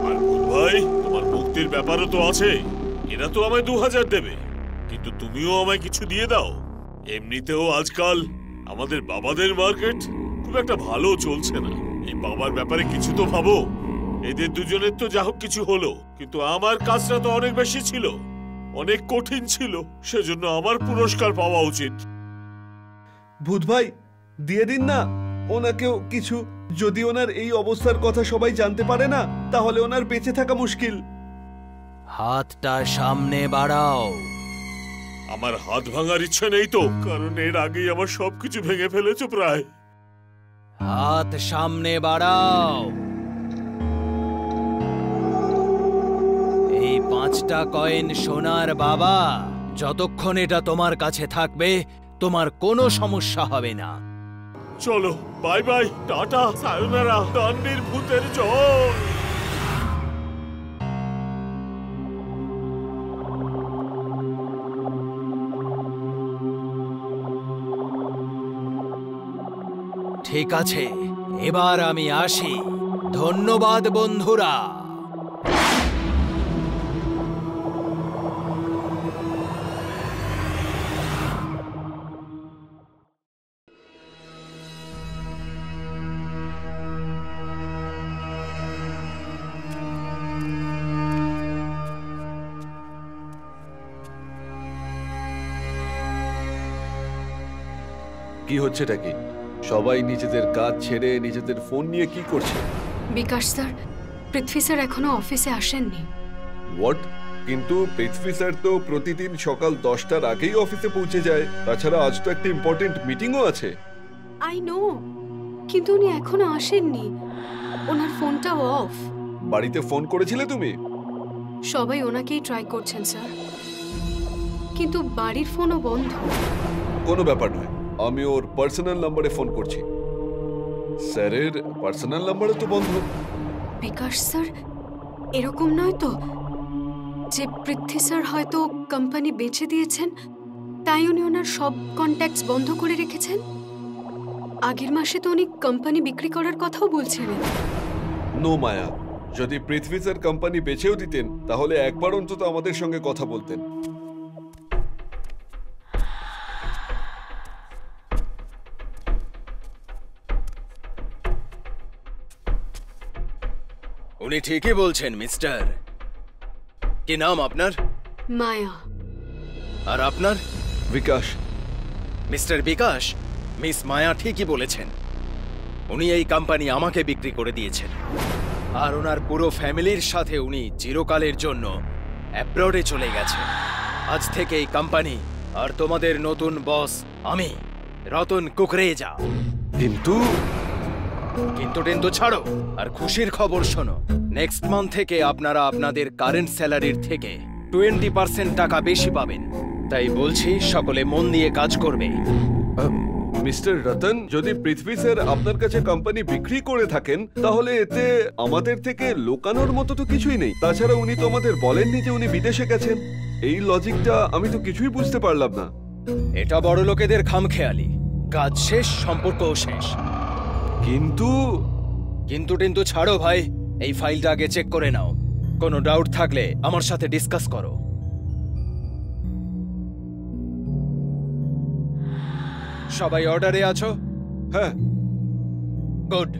[SPEAKER 8] আর ভাই, তোমার মুক্তির ব্যাপারও তো আছে। এরা তো আমায় 2000 দেবে, কিন্তু তুমিও আমায় কিছু দিয়ে দাও। এমনিতেও আজকাল আমাদের বাবাদের মার্কেট খুব একটা ভালো চলছে না। এই বাবার ব্যাপারে কিছু তো ভাবো। এদের দুজনের তো যা হোক কিছু হলো, কিন্তু আমার কাজটা তো অনেক বেশি ছিল, অনেক কঠিন ছিল, সেজন্য আমার পুরস্কার পাওয়া উচিত।
[SPEAKER 3] ভূত ভাই, দিয়ে দিন না ওনাকেও কিছু। যদি ওনার এই অবস্থার কথা সবাই জানতে পারে না, তাহলে ওনার বেঁচে থাকা মুশকিল।
[SPEAKER 7] হাতটা সামনে বাড়াও।
[SPEAKER 8] আমার হাত ভাঙার ইচ্ছে নেই তো, কারণ এর আগেই আমার সবকিছু ভেঙে ফেলেছো প্রায়।
[SPEAKER 7] হাত সামনে বাড়াও। এই 5টা কয়েন সোনার বাবা, যতক্ষণ এটা তোমার কাছে থাকবে তোমার কোনো সমস্যা হবে না।
[SPEAKER 8] চলো, বাই বাই, টাটা, সায়োনারা, দানবীর ভূতের জয়।
[SPEAKER 7] ঠিক আছে, এবার আমি আসি। ধন্যবাদ বন্ধুরা।
[SPEAKER 3] কি হচ্ছেটা কি? সবাই নিজেদের কাজ ছেড়ে নিজেদের ফোন নিয়ে কি করছে?
[SPEAKER 10] বিকাশ স্যার, পৃথ্বী স্যার এখনো অফিসে আসেননি।
[SPEAKER 3] হোয়াট? কিন্তু পৃথ্বী স্যার তো প্রতিদিন সকাল 10টার আগেই অফিসে পৌঁছে যায়। তাছাড়া আজ তো একটা ইম্পর্টেন্ট মিটিংও আছে।
[SPEAKER 10] আই নো, কিন্তু উনি এখনো আসেননি। ওনার ফোনটাও অফ।
[SPEAKER 3] বাড়িতে ফোন করেছিলে তুমি?
[SPEAKER 10] সবাই ওনাকেই ট্রাই করছেন স্যার, কিন্তু বাড়ির ফোনও বন্ধ।
[SPEAKER 3] কোনো ব্যাপার নয়, আমি ওর পার্সোনাল নাম্বারে ফোন করছি। স্যারের পার্সোনাল নাম্বারে তো বন্ধ।
[SPEAKER 10] বিকাশ স্যার, এরকম নয় তো যে পৃথ্বী স্যার হয়তো কোম্পানি বেচে দিয়েছেন, তাই উনি ওনার সব কন্ট্যাক্টস বন্ধ করে রেখেছেন? আগের মাসে তো উনি কোম্পানি বিক্রি করার কথাও বলছিলেন।
[SPEAKER 3] নো মায়া, যদি পৃথ্বী স্যার কোম্পানি বেচেও দিতেন তাহলে একবার অন্তত আমাদের সঙ্গে কথা বলতেন।
[SPEAKER 2] উনি ঠিকই বলছেন মিস্টার। কি নাম আপনার?
[SPEAKER 10] মায়া।
[SPEAKER 2] আর আপনার?
[SPEAKER 3] বিকাশ।
[SPEAKER 2] মিস্টার বিকাশ, মিস মায়া ঠিকই বলেছেন। উনি এই কোম্পানি আমাকে বিক্রি করে দিয়েছেন, আর ওনার পুরো ফ্যামিলির সাথে উনি চিরকালের জন্য অ্যাব্রডে চলে গেছেন। আজ থেকে এই কোম্পানি আর তোমাদের নতুন বস আমি, রতন কুকরেজা।
[SPEAKER 3] কিন্তু
[SPEAKER 2] টেন্তু ছাড়ো, আর খুশির খবর শোনো। নেক্সট মান্থ থেকে আপনারা আপনাদের কারেন্ট স্যালারির থেকে 20% টাকা বেশি পাবেন। তাই বলছি, সকলে মন দিয়ে কাজ করবে।
[SPEAKER 3] মিস্টার রতন, যদি পৃথ্বী স্যার আপনার কাছে কোম্পানি বিক্রি করে থাকেন, তাহলে এতে আমাদের থেকে লোকানোর মতো তো কিছুই নেই। তাছাড়া উনি তো আমাদের বলেননি যে উনি বিদেশে গেছেন। এই লজিকটা আমি তো কিছুই বুঝতে পারলাম না।
[SPEAKER 2] এটা বড় লোকেদের খামখেয়ালি। কাজ শেষ, সম্পর্কও শেষ। কিন্তু ছাড়ো ভাই, এই ফাইলটা আগে চেক করে নাও। কোনো ডাউট থাকলে আমার সাথে ডিসকাস করো। সবাই অর্ডারে আছো?
[SPEAKER 3] হ্যাঁ।
[SPEAKER 2] গুড।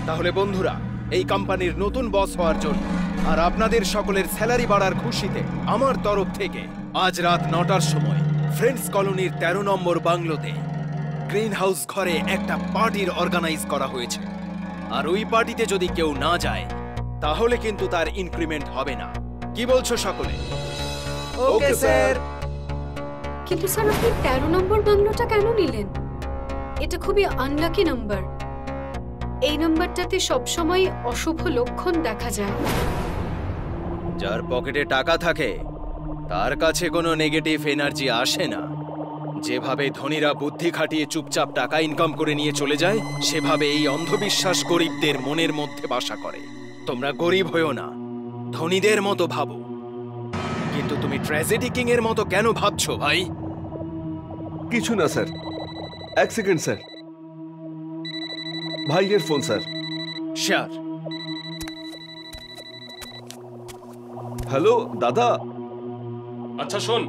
[SPEAKER 2] তাহলে বন্ধুরা, এই কোম্পানির নতুন বস হওয়ার জন্য আর আপনাদের সকলের স্যালারি বাড়ার খুশিতে আমার তরফ থেকে আজ রাত 9টার সময় ফ্রেন্ডস কলোনির 13 নম্বর বাংলোতে গ্রিন হাউস ঘরে একটা পার্টির অর্গানাইজ করা হয়েছে। আর ওই পার্টিতে যদি কেউ না যায়, তাহলে কিন্তু তার ইনক্রিমেন্ট হবে না। কি বলছো সকলে?
[SPEAKER 3] Okay sir.
[SPEAKER 10] কিন্তু স্যার, আপনি 13 নম্বর বাংলোটা কেন নিলেন? এটা খুবই আনলাকি নাম্বার। এই নাম্বারটাতে সবসময় অশুভ লক্ষণ দেখা যায়।
[SPEAKER 2] যার পকেটে টাকা থাকে তার কাছে কোনো নেগেটিভ এনার্জি আসে না। যেভাবে ধনীরা বুদ্ধি খাটিয়ে চুপচাপ টাকা ইনকাম করে নিয়ে চলে যায়, সেভাবে এই অন্ধবিশ্বাস গরিবদের মনের মধ্যে বাসা করে। তোমরা গরিব হয়েও না, ধনীদের মতো ভাবো। কিন্তু তুমি ট্র্যাজেডি কিং এর মতো কেন ভাবছো ভাই?
[SPEAKER 3] কিছু না স্যার। এক সেকেন্ড স্যার, ভাইয়ের ফোন স্যার।
[SPEAKER 2] শিওর।
[SPEAKER 3] হ্যালো দাদা।
[SPEAKER 5] আচ্ছা শোন,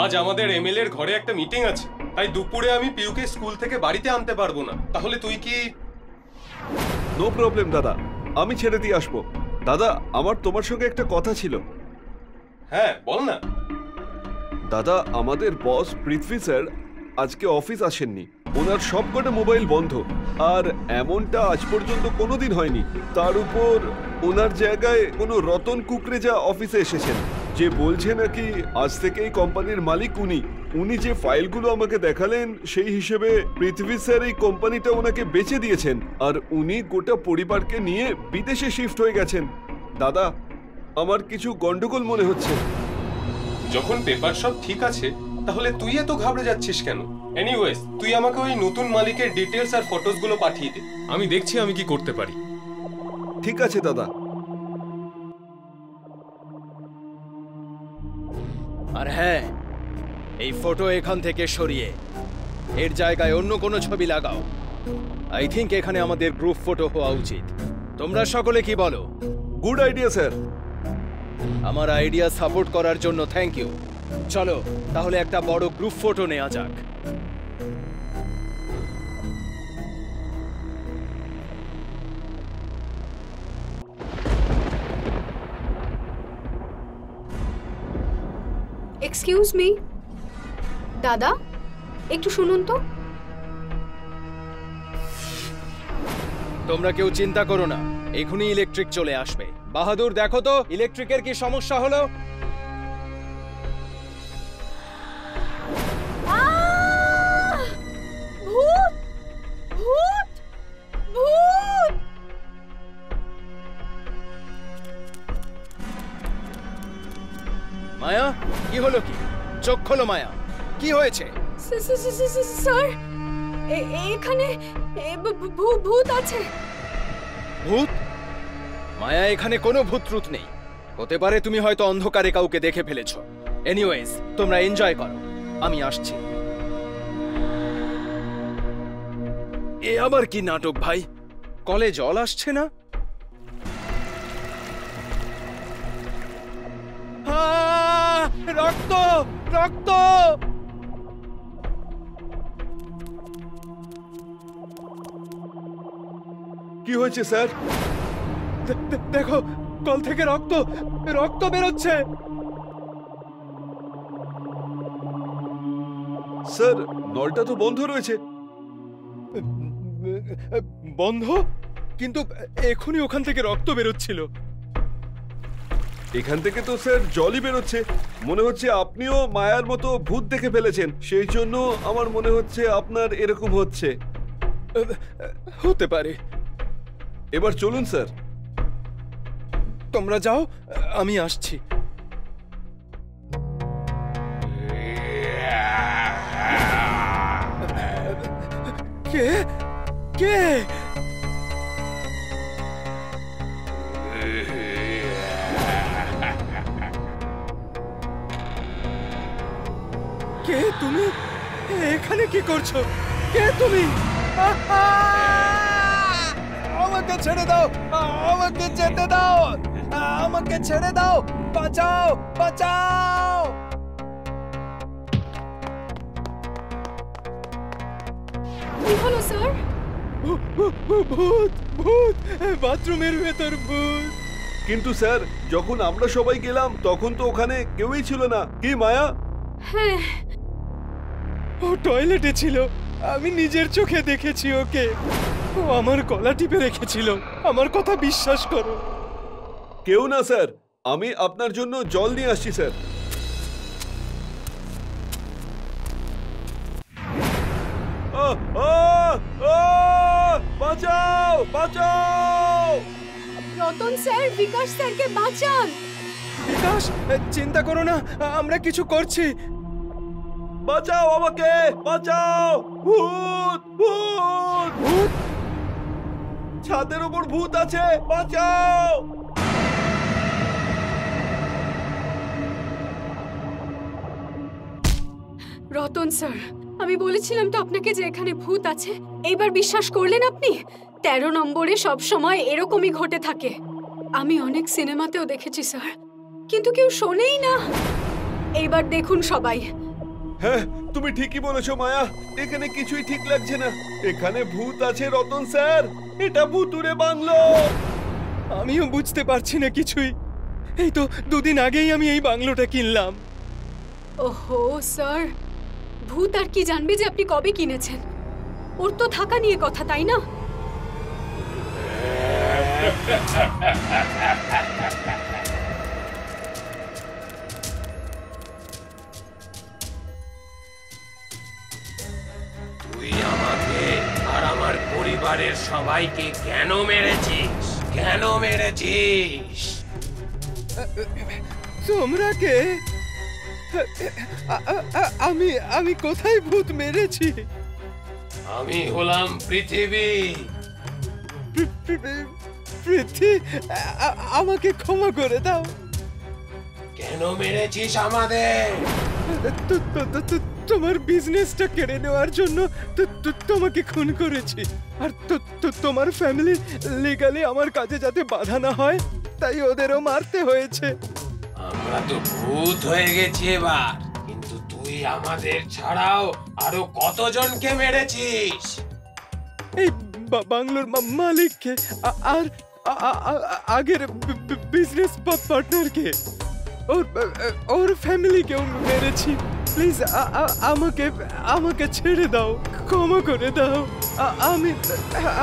[SPEAKER 5] আজ আমাদের এমএলএ এর ঘরে একটা মিটিং আছে, তাই দুপুরে আমি পিউকে স্কুল থেকে বাড়িতে আনতে পারবো না। তাহলে তুই কি?
[SPEAKER 3] নো প্রবলেম দাদা, আমি ছেড়ে দিয়ে আসবো। দাদা, আমার তোমার সঙ্গে একটা কথা ছিল।
[SPEAKER 5] হ্যাঁ বল না।
[SPEAKER 3] দাদা, আমাদের বস পৃথ্বী স্যার আজকে অফিস আসেননি। ওনার সবকটা মোবাইল বন্ধ, আর এমনটা আজ পর্যন্ত কোনোদিন হয়নি। তার উপর ওনার জায়গায় কোনো রতন কুকরেজা অফিসে এসেছেন, যে বলছে নাকি আজ থেকে এই কোম্পানির মালিক উনি। উনি যে ফাইলগুলো আমাকে দেখালেন, সেই হিসেবে পৃথ্বী স্যার এই কোম্পানিটা ওনাকে বেচে দিয়েছেন, আর উনি গোটা পরিবারকে নিয়ে বিদেশে শিফট হয়ে গেছেন। দাদা, আমার কিছু গন্ডগোল মনে হচ্ছে।
[SPEAKER 5] যখন পেপার সব ঠিক আছে, তাহলে তুই এত ঘাবড়ে যাচ্ছিস কেন? এনিওয়েজ, তুই আমাকে ওই নতুন মালিকের ডিটেলস আর ফটোসগুলো পাঠিয়ে দে। আমি দেখছি আমি কি করতে পারি।
[SPEAKER 3] ঠিক আছে দাদা।
[SPEAKER 2] আর হ্যাঁ, এই ফটো এখান থেকে সরিয়ে এর জায়গায় অন্য কোনো ছবি লাগাও। আই থিংক এখানে আমাদের গ্রুপ ফটো হওয়া উচিত। তোমরা সকলে কি বলো?
[SPEAKER 3] Good idea sir.
[SPEAKER 2] আমার আইডিয়া সাপোর্ট করার জন্য থ্যাংক ইউ। চলো তাহলে একটা বড় গ্রুপ ফটো নেওয়া যাক।
[SPEAKER 10] এক্সকিউজ মি দাদা, একটু শুনুন তো।
[SPEAKER 2] তোমরা কেউ চিন্তা করো না, এখনই ইলেকট্রিক চলে আসবে। বাহাদুর, দেখো তো ইলেকট্রিকের কি সমস্যা হলো।
[SPEAKER 9] ভূত ভূত ভূত!
[SPEAKER 2] মায়া, কি হলো? কি চোখ খোলো মায়া, কি হয়েছে?
[SPEAKER 10] স্যার, এখানে ভূত আছে।
[SPEAKER 2] ভূত? মায়া, এখানে কোনো ভূত ট্রুথ নেই। হতে পারে তুমি হয়তো অন্ধকারে কাউকে দেখে ফেলেছো। এনিওয়েজ, তোমরা এনজয় করো, আমি আসছি। এ আবার কি নাটক ভাই? কলে জল আসছে না? রক্ত রক্ত!
[SPEAKER 3] কি হয়েছে স্যার?
[SPEAKER 2] দেখো, কল থেকে রক্ত রক্ত বেরোচ্ছে।
[SPEAKER 3] স্যার নলটা তো বন্ধ রয়েছে।
[SPEAKER 2] বন্ধ? কিন্তু এখনই ওখান থেকে রক্ত বেরোচ্ছিল।
[SPEAKER 3] এখান থেকে তো স্যার জলই বেরোচ্ছে। মনে হচ্ছে আপনিও মায়ার মতো ভূত দেখে ফেলেছেন, সেই জন্য আমার মনে হচ্ছে আপনার এরকম হচ্ছে।
[SPEAKER 2] হতে পারে।
[SPEAKER 3] এবার চলুন স্যার।
[SPEAKER 2] তোমরা যাও, আমি আসছি। কে কে? কে তুমি? এখানে কি করছো? কে তুমি? আমাকে ছেড়ে দাও, আমাকে যেতে দাও, আমাকে ছেড়ে দাও, বাঁচাও, বাঁচাও।
[SPEAKER 10] কি হলো স্যার?
[SPEAKER 2] ভূত, ভূত, বাথরুমের ভেতর ভূত।
[SPEAKER 3] কিন্তু স্যার যখন আমরা সবাই গেলাম তখন তো ওখানে কেউই ছিল না, কি মায়া?
[SPEAKER 10] হ্যাঁ,
[SPEAKER 2] ও টয়লেটে ছিল, আমি নিজের চোখে দেখেছি ওকে। ও আমার গলা টিপে রেখেছিল, আমার কথা বিশ্বাস করো।
[SPEAKER 3] কেউ না স্যার, আমি আপনার জন্য জল নিয়ে আসছি স্যার। বাঁচাও, বাঁচাও!
[SPEAKER 10] রতন স্যার, বিকাশ স্যারকে বাঁচান।
[SPEAKER 2] বিকাশ, চিন্তা করো না, আমরা কিছু করছি।
[SPEAKER 3] বাঁচাও আমাকে, বাঁচাও! ভূত, ভূত, ভূত! ছাদের উপর ভূত আছে, বাঁচাও!
[SPEAKER 10] রতন স্যার, আমি বলেছিলাম তো আপনাকে যে এখানে ভূত আছে। এইবার বিশ্বাস করলেন আপনি? 13 নম্বরে সব সময় এরকমই ঘটে থাকে। আমি অনেক সিনেমাতেও দেখেছি স্যার, কিন্তু কেউ শোনেই না। এইবার দেখুন সবাই।
[SPEAKER 3] হ্যাঁ, তুমি ঠিকই বলেছো মায়া, এখানে কিছুই ঠিক লাগছে না। এখানে ভূত আছে রতন স্যার, এটা ভুতুরে বাংলো।
[SPEAKER 2] আমিও বুঝতে পারছি না কিছুই। এই তো 2 দিন আগেই আমি এই বাংলোটা কিনলাম।
[SPEAKER 10] ওহো স্যার, ভূত আর কি জানবে যে আপনি কবে কিনেছেন? ওর তো থাকা নিয়ে কথা, তাই না?
[SPEAKER 11] তুই আমাকে আর আমার পরিবারের সবাইকে কেন মেরেছিস? কেন মেরেছিস?
[SPEAKER 2] তোমরা কে? আমি কোথায় ভূত মেরেছি?
[SPEAKER 11] আমি হলাম পৃথিবী।
[SPEAKER 2] পৃথ্বী, আমাকে ক্ষমা করে দাও।
[SPEAKER 11] কেন মেরেছিস আমাদের?
[SPEAKER 2] তোমার বিজনেসটা কেড়ে নেওয়ার জন্য তোমাকে খুন করেছি। আর তোমার ফ্যামিলি লিগালি আমার কাজে যাতে বাধা না হয়, তাই ওদেরও মারতে হয়েছে।
[SPEAKER 11] আমরা তো ভূত হয়ে গেছি এবার, কিন্তু তুই আমাদের ছাড়াও আরো কতজনকে মেরেছিস?
[SPEAKER 2] এই বাংলোর মালিককে আর আগের বিজনেস পার্টনারকে, ওর ফ্যামিলিকেও মেরেছি। প্লিজ আমাকে ছেড়ে দাও, ক্ষমা করে দাও।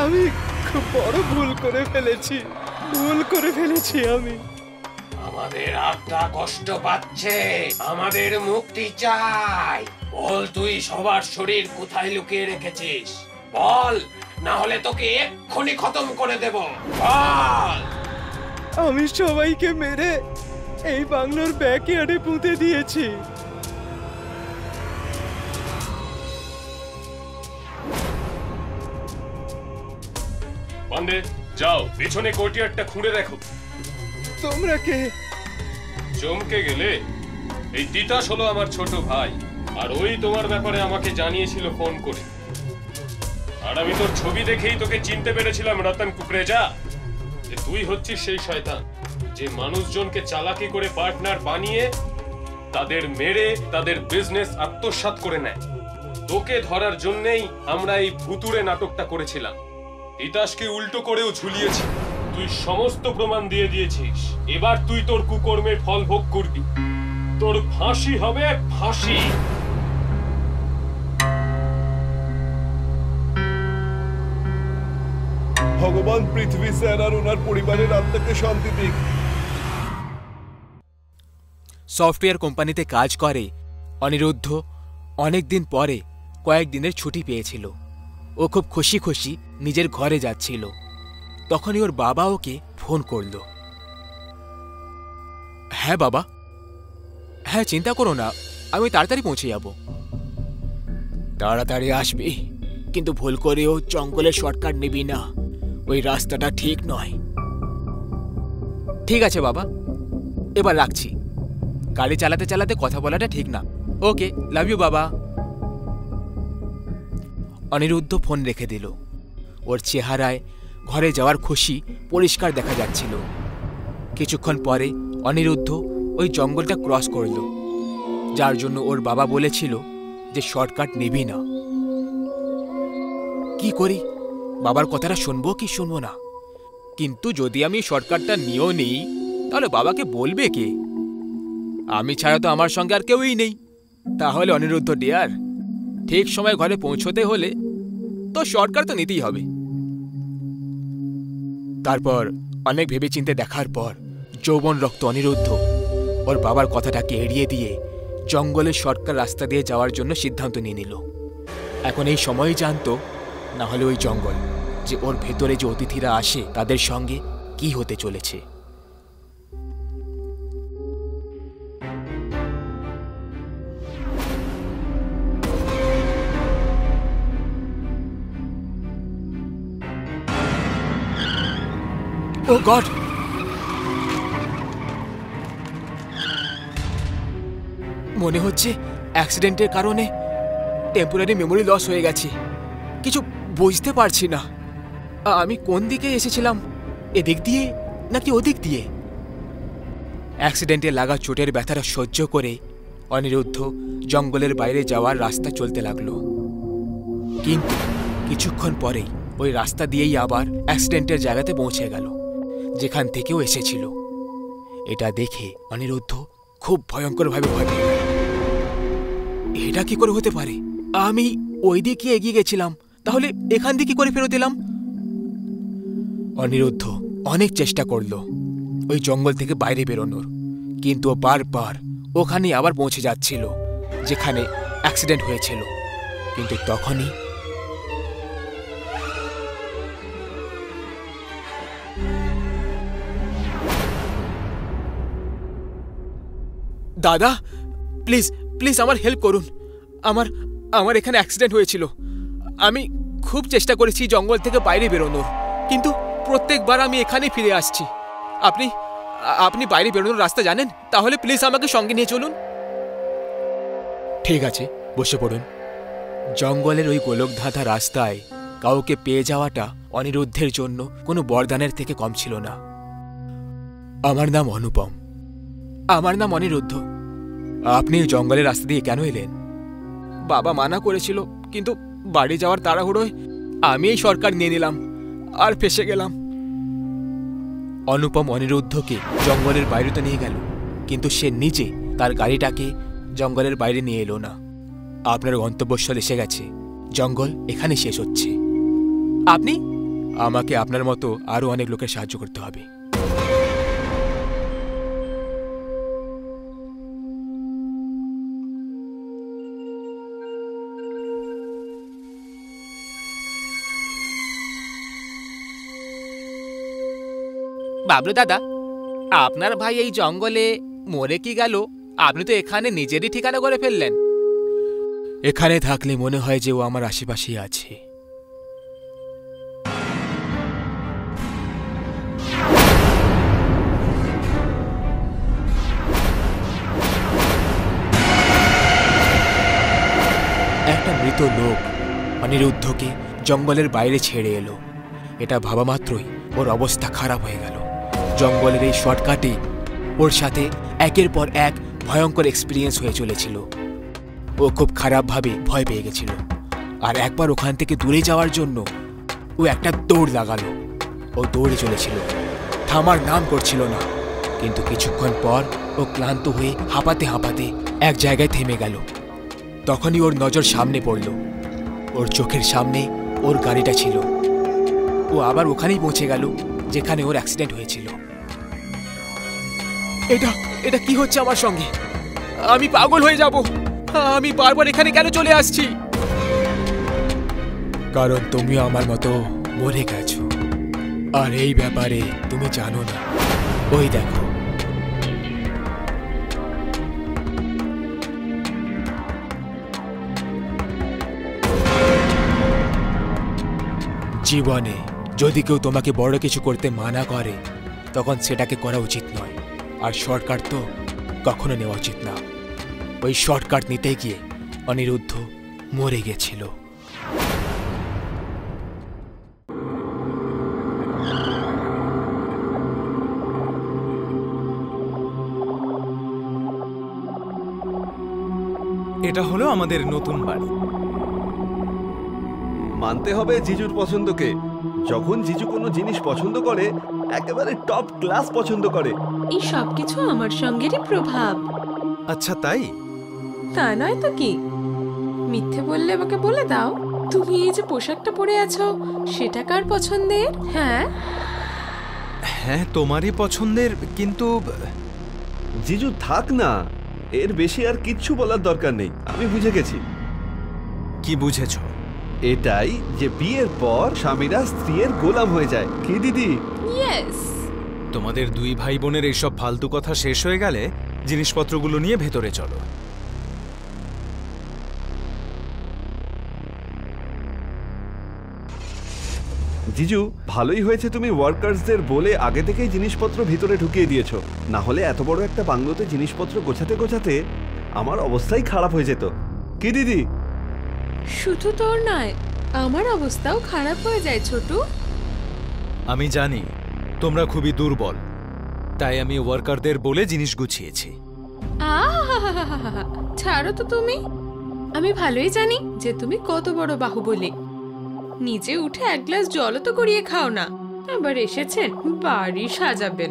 [SPEAKER 2] আমি খুব বড় ভুল করে ফেলেছি আমি।
[SPEAKER 11] আমাদের আত্মা কষ্ট পাচ্ছে, আমাদের মুক্তি চাই। বল তুই সবার শরীর কোথায় লুকিয়ে রেখেছিস? বল, না হলে তোকে এক্ষুনি খতম করে দেব। বল।
[SPEAKER 2] আমি সবাইকে মেরে এই বাংলোর ব্যাকইয়ার্ডে পুঁতে দিয়েছি।
[SPEAKER 5] পান্ডে, যাও পেছনে কোর্টইয়ার্ডটা খুঁড়ে দেখো।
[SPEAKER 2] তোমরা কে?
[SPEAKER 5] চমকে গেলে? এই তিতাস হলো আমার ছোট ভাই, আর ওই তোমার ব্যাপারে আমাকে জানিয়েছিল ফোন করে। আর আমি তোর ছবি দেখেই তোকে চিনতে পেরেছিলাম রতন কুকরেজা, যে তুই হচ্ছিস সেই শয়তান যে মানুষজনকে চালাকি করে পার্টনার বানিয়ে তাদের মেরে তাদের বিজনেস আত্মসাৎ করে নেয়। তোকে ধরার জন্যই আমরা এই ভুতুরে নাটকটা করেছিলাম। তিতাসকে উল্টো করেও ঝুলিয়েছি। তুই সমস্ত প্রমাণ দিয়ে দিয়েছিস। এবার তুই তোর কুকর্মের ফল ভোগ করবি। তোর ফাঁসি হবে, ফাঁসি।
[SPEAKER 3] ভগবান পৃথ্বী স্যার আর ওনার পরিবারের আত্মাকে শান্তি দিক।
[SPEAKER 6] সফটওয়্যার কোম্পানিতে কাজ করে অনিরুদ্ধ অনেক দিন পরে কয়েকদিনের ছুটি পেয়েছিল। ও খুব খুশি খুশি নিজের ঘরে যাচ্ছিল। তখনই ওর বাবা ওকে ফোন করল। হ্যাঁ বাবা, হ্যাঁ চিন্তা করো না, আমি তাড়াতাড়ি পৌঁছে যাব। তাড়াতাড়ি আসবি, কিন্তু ভুল করেও জঙ্গলের শর্টকাট নিবি না, ওই রাস্তাটা ঠিক নয়। ঠিক আছে বাবা, এবার রাখছি। গাড়ি চালাতে চালাতে কথা বলাটা ঠিক না। ওকে, লাভ ইউ বাবা। অনিরুদ্ধ ফোন রেখে দিল। ওর চেহারায় ঘরে যাওয়ার খুশি পরিষ্কার দেখা যাচ্ছিল। কিছুক্ষণ পরে অনিরুদ্ধ ওই জঙ্গলটা ক্রস করল, যার জন্য ওর বাবা বলেছিল যে শর্টকাট নিবি না। কি করি, বাবার কথাটা শুনবো কি শুনবো না? কিন্তু যদি আমি শর্টকাটটা নিয়েও নিই, তাহলে বাবাকে বলবে কে? আমি ছাড়া তো আমার সঙ্গে আর কেউই নেই। তাহলে অনিরুদ্ধ ডিয়ার, ঠিক সময় ঘরে পৌঁছতে হলে তো শর্টকাট তো নিতেই হবে। তারপর অনেক ভেবেচিন্তে দেখার পর যৌবন রক্ত অনিরুদ্ধ ওর বাবার কথাটাকে এড়িয়ে দিয়ে জঙ্গলের শর্টকাট রাস্তা দিয়ে যাওয়ার জন্য সিদ্ধান্ত নিয়ে নিল। এখন এই সময়ই জানতো, না হলে ওই জঙ্গল, যে ওর ভেতরে যে অতিথিরা আসে তাদের সঙ্গে কি হতে চলেছে। ও গড! মনে হচ্ছে অ্যাক্সিডেন্টের কারণে টেম্পোরারি মেমোরি লস হয়ে গেছে। কিছু বুঝতে পারছি না আমি কোন দিকে এসেছিলাম, এদিক দিয়ে নাকি ওদিক দিয়ে। অ্যাক্সিডেন্টে লাগা চোটের ব্যথাটা সহ্য করে অনিরুদ্ধ জঙ্গলের বাইরে যাওয়ার রাস্তা চলতে লাগলো। কিন্তু কিছুক্ষণ পরেই ওই রাস্তা দিয়েই আবার অ্যাক্সিডেন্টের জায়গাতে পৌঁছে গেল, যেখান থেকেও এসেছিল। এটা দেখে অনিরুদ্ধ খুব ভয়ঙ্করভাবে ভয় পেয়ে গেল। এটা কি করে হতে পারে? আমি ওই দিকে এগিয়ে গেছিলাম, তাহলে এখান দিয়ে কি করে ফেরত এলাম? অনিরুদ্ধ অনেক চেষ্টা করলো ওই জঙ্গল থেকে বাইরে বেরোনোর, কিন্তু ও বারবার ওখানে আবার পৌঁছে যাচ্ছিল যেখানে অ্যাক্সিডেন্ট হয়েছিল। কিন্তু তখনই দাদা, প্লিজ প্লিজ আমার হেল্প করুন। আমার এখানে অ্যাক্সিডেন্ট হয়েছিল। আমি খুব চেষ্টা করেছি জঙ্গল থেকে বাইরে বেরোনোর, কিন্তু প্রত্যেকবার আমি এখানেই ফিরে আসছি। আপনি বাইরে বেরোনোর রাস্তা জানেন? তাহলে প্লিজ আমাকে সঙ্গে নিয়ে চলুন। ঠিক আছে, বসে পড়ুন। জঙ্গলের ওই গোলকধাঁধা রাস্তায় কাউকে পেয়ে যাওয়াটা অনিরুদ্ধের জন্য কোনো বরদানের থেকে কম ছিল না। আমার নাম অনুপম। আমার নাম অনিরুদ্ধ। আপনি জঙ্গলের রাস্তা দিয়ে কেন এলেন? বাবা মানা করেছিল, কিন্তু বাড়ি যাওয়ার তাড়াহুড়োয় আমি এই শর্টকাট নিয়ে নিলাম আর ফেসে গেলাম। অনুপম অনিরুদ্ধকে জঙ্গলের বাইরে তো নিয়ে গেল, কিন্তু সে নিজে তার গাড়িটাকে জঙ্গলের বাইরে নিয়ে এলো না। আপনার গন্তব্যস্থল এসে গেছে, জঙ্গল এখানে শেষ হচ্ছে। আপনি আমাকে আপনার মতো আরো অনেক লোকের সাহায্য করতে হবে। বাবলু দাদা, আপনার ভাই এই জঙ্গলে মরে কি গেল? আপনি তো এখানে নিজেরই ঠিকানা করে ফেললেন। এখানে থাকলে মনে হয় যে ও আমার আশেপাশেই আছে। একটা মৃত লোক অনিরুদ্ধকে জঙ্গলের বাইরে ছেড়ে এলো। এটা ভাবা মাত্রই ওর অবস্থা খারাপ হয়ে গেল। জঙ্গলের এই শর্টকাটে ওর সাথে একের পর এক ভয়ঙ্কর এক্সপিরিয়েন্স হয়ে চলেছিল। ও খুব খারাপভাবে ভয় পেয়ে গেছিল, আর একবার ওখান থেকে দূরে যাওয়ার জন্য ও একটা দৌড় লাগালো। ও দৌড়ে চলেছিল, থামার নাম করছিল না। কিন্তু কিছুক্ষণ পর ও ক্লান্ত হয়ে হাঁপাতে হাঁপাতে এক জায়গায় থেমে গেল। তখনই ওর নজর সামনে পড়ল। ওর চোখের সামনে ওর গাড়িটা ছিল। ও ও আবার ওখানেই পৌঁছে গেল যেখানে ওর অ্যাক্সিডেন্ট হয়েছিল। এটা এটা কি হচ্ছে আমার সঙ্গে? আমি পাগল হয়ে যাব। আমি বারবার এখানে কেন চলে আসছি? কারণ তুমি আমার মতো মরে গেছো, আর এই ব্যাপারে তুমি জানো না। ওই দেখো, জীবনে যদি কেউ তোমাকে বড় কিছু করতে মানা করে তখন সেটাকে করা উচিত নয়, আর শর্টকাট তো কখনো নেওয়া উচিত না। ওই শর্টকাট নিতে গিয়ে অনিরুদ্ধ মরে গেছিল।
[SPEAKER 2] এটা হলো আমাদের নতুন বাড়ি।
[SPEAKER 3] মানতে হবে জিজুর পছন্দকে। যখন জিজু কোনো জিনিস পছন্দ করে একেবারে টপ ক্লাস পছন্দ করে।
[SPEAKER 9] এই সব কিছু আমার সঙ্গেরই প্রভাব।
[SPEAKER 2] আচ্ছা তাই?
[SPEAKER 9] তা নয় তো কি? মিথ্যে বললে আমাকে বলে দাও, তুমি এই যে পোশাকটা পরে আছো সেটা কার পছন্দের? হ্যাঁ
[SPEAKER 2] হ্যাঁ, তোমারই পছন্দের, কিন্তু
[SPEAKER 3] জিজু থাক না, এর বেশি আর কিচ্ছু বলার দরকার নেই। আমি বুঝে গেছি।
[SPEAKER 2] কি বুঝেছো?
[SPEAKER 3] এটাই যে বিয়ের পর স্বামীরা স্ত্রীর গোলাম হয়ে যায়। কি দিদি?
[SPEAKER 9] ইয়েস।
[SPEAKER 2] তোমাদের দুই ভাই বোনের এইসব ফালতু কথা শেষ হয়ে গেলে জিনিসপত্রগুলো নিয়ে ভেতরে চলো।
[SPEAKER 3] জিজু, ভালোই হয়েছে তুমি ওয়ার্কার্সদের বলে আগে থেকেই জিনিসপত্র ভিতরে ঢুকিয়ে দিয়েছো। না হলে এত বড় একটা বাংলোতে জিনিসপত্র গোছাতে গোছাতে আমার অবস্থাই খারাপ হয়ে যেত। কি দিদি?
[SPEAKER 9] শুধু তোর নয়, আমার অবস্থাও খারাপ হয়ে যায় ছোটু।
[SPEAKER 2] আমি জানি তোমরা খুবই দুর্বল, তাই আমি ওয়ার্কারদের বলে জিনিস গুছিয়েছি।
[SPEAKER 9] আহা, ছাড়ো তো তুমি। আমি ভালোই জানি যে তুমি কত বড় বাহুবলী। নিচে উঠে এক গ্লাস জলও তো গড়িয়ে খাও না, আবার এসেছেন বাড়ি সাজাবেন।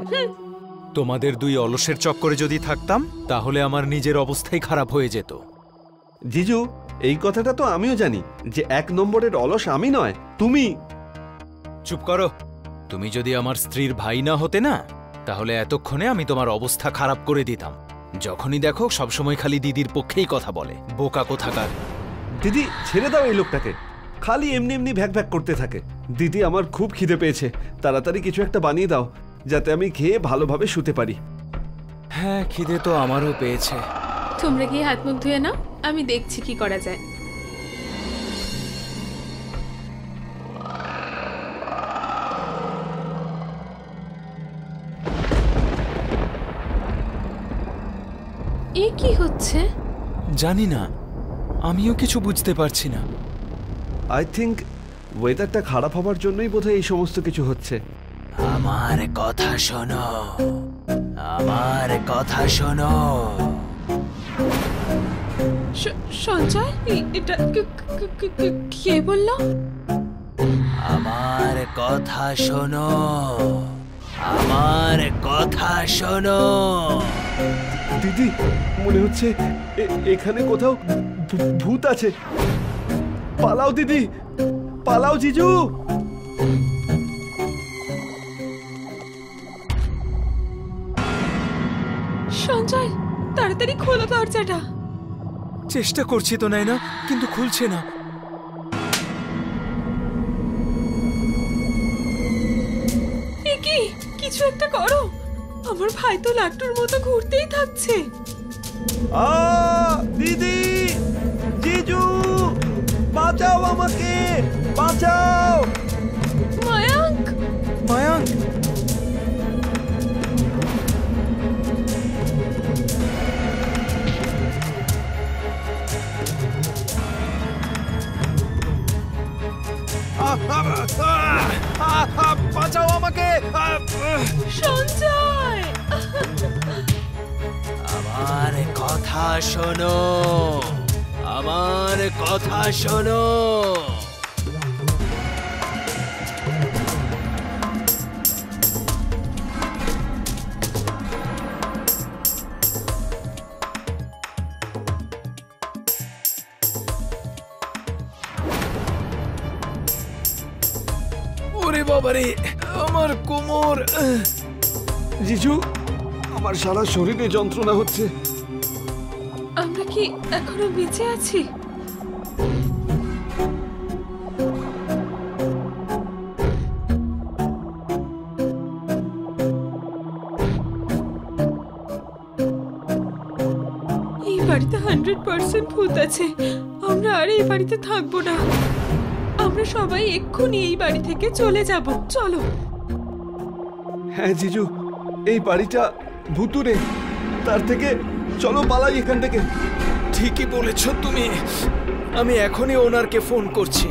[SPEAKER 2] তোমাদের দুই অলসের চক্করে যদি থাকতাম তাহলে আমার নিজের অবস্থাই খারাপ হয়ে যেত।
[SPEAKER 3] জিজু, এই কথাটা তো আমিও জানি যে 1 নম্বরের অলস আমি নয়, তুমি।
[SPEAKER 2] চুপ করো। তুমি যদি আমার স্ত্রীর ভাই না হতে না, তাহলে এতক্ষণে আমি তোমার অবস্থা খারাপ করে দিতাম। যখনই দেখো সবসময় খালি দিদির পক্ষেই কথা বলে, বোকা কোথাকার।
[SPEAKER 3] দিদি, ছেড়ে দাও এই লোকটাকে। খালি এমনি এমনি ভ্যাক ভ্যাক করতে থাকে। দিদি, আমার খুব খিদে পেয়েছে, তাড়াতাড়ি কিছু একটা বানিয়ে দাও যাতে আমি খেয়ে ভালোভাবে শুতে পারি।
[SPEAKER 2] হ্যাঁ, খিদে তো আমারও পেয়েছে।
[SPEAKER 9] তোমরা গিয়ে হাত মুখ ধুয়ে নাও, আমি দেখছি কি করা যায়। এ কি হচ্ছে?
[SPEAKER 2] জানি না, আমিও কিছু বুঝতে পারছি না।
[SPEAKER 3] আই থিঙ্ক ওয়েদারটা খারাপ হবার জন্যই বোধহয় এই সমস্ত কিছু হচ্ছে।
[SPEAKER 7] আমার কথা শোনো, আমার কথা শোনো।
[SPEAKER 9] সঞ্জয়, এটা কে বললো?
[SPEAKER 7] আমার কথা শোনো, আমার কথা শোনো।
[SPEAKER 3] দিদি, মনে হচ্ছে এখানে কোথাও ভূত আছে। পালাও দিদি, পালাও জিজু।
[SPEAKER 9] সঞ্জয়, তাড়াতাড়ি খোলো দরজাটা।
[SPEAKER 2] চেষ্টা করছি তো নাইনা, কিন্তু খুলছে না।
[SPEAKER 9] এ কি? কিছু একটা করো। আমার ভাই তো লাট্টুর মতো ঘুরতেই থাকছে।
[SPEAKER 3] দিদি, জিজু, বাঁচাও আমাকে, বাঁচাও।
[SPEAKER 9] মায়াঙ্ক,
[SPEAKER 2] মায়াঙ্ক, বাঁচাও আমাকে।
[SPEAKER 9] সঞ্জয়,
[SPEAKER 7] আমার কথা শোনো, আমার কথা শোনো।
[SPEAKER 2] ওরে বাবা, বাবারে, আমার কোমর।
[SPEAKER 3] জিজু, আমার সারা শরীরে যন্ত্রণা হচ্ছে।
[SPEAKER 9] আমরা কি এখনো বেঁচে আছি? এই বাড়িতে 100% ভূত আছে। আমরা আর এই বাড়িতে থাকবো না। আমরা সবাই এক্ষুনি এই বাড়ি থেকে চলে যাব। চলো।
[SPEAKER 3] হ্যাঁ জিজু, এই বাড়িটা ভুতুরে। তার থেকে চলো পালাই এখান থেকে।
[SPEAKER 2] ঠিকই বলেছ তুমি। আমি এখনই ওনারকে ফোন করছি।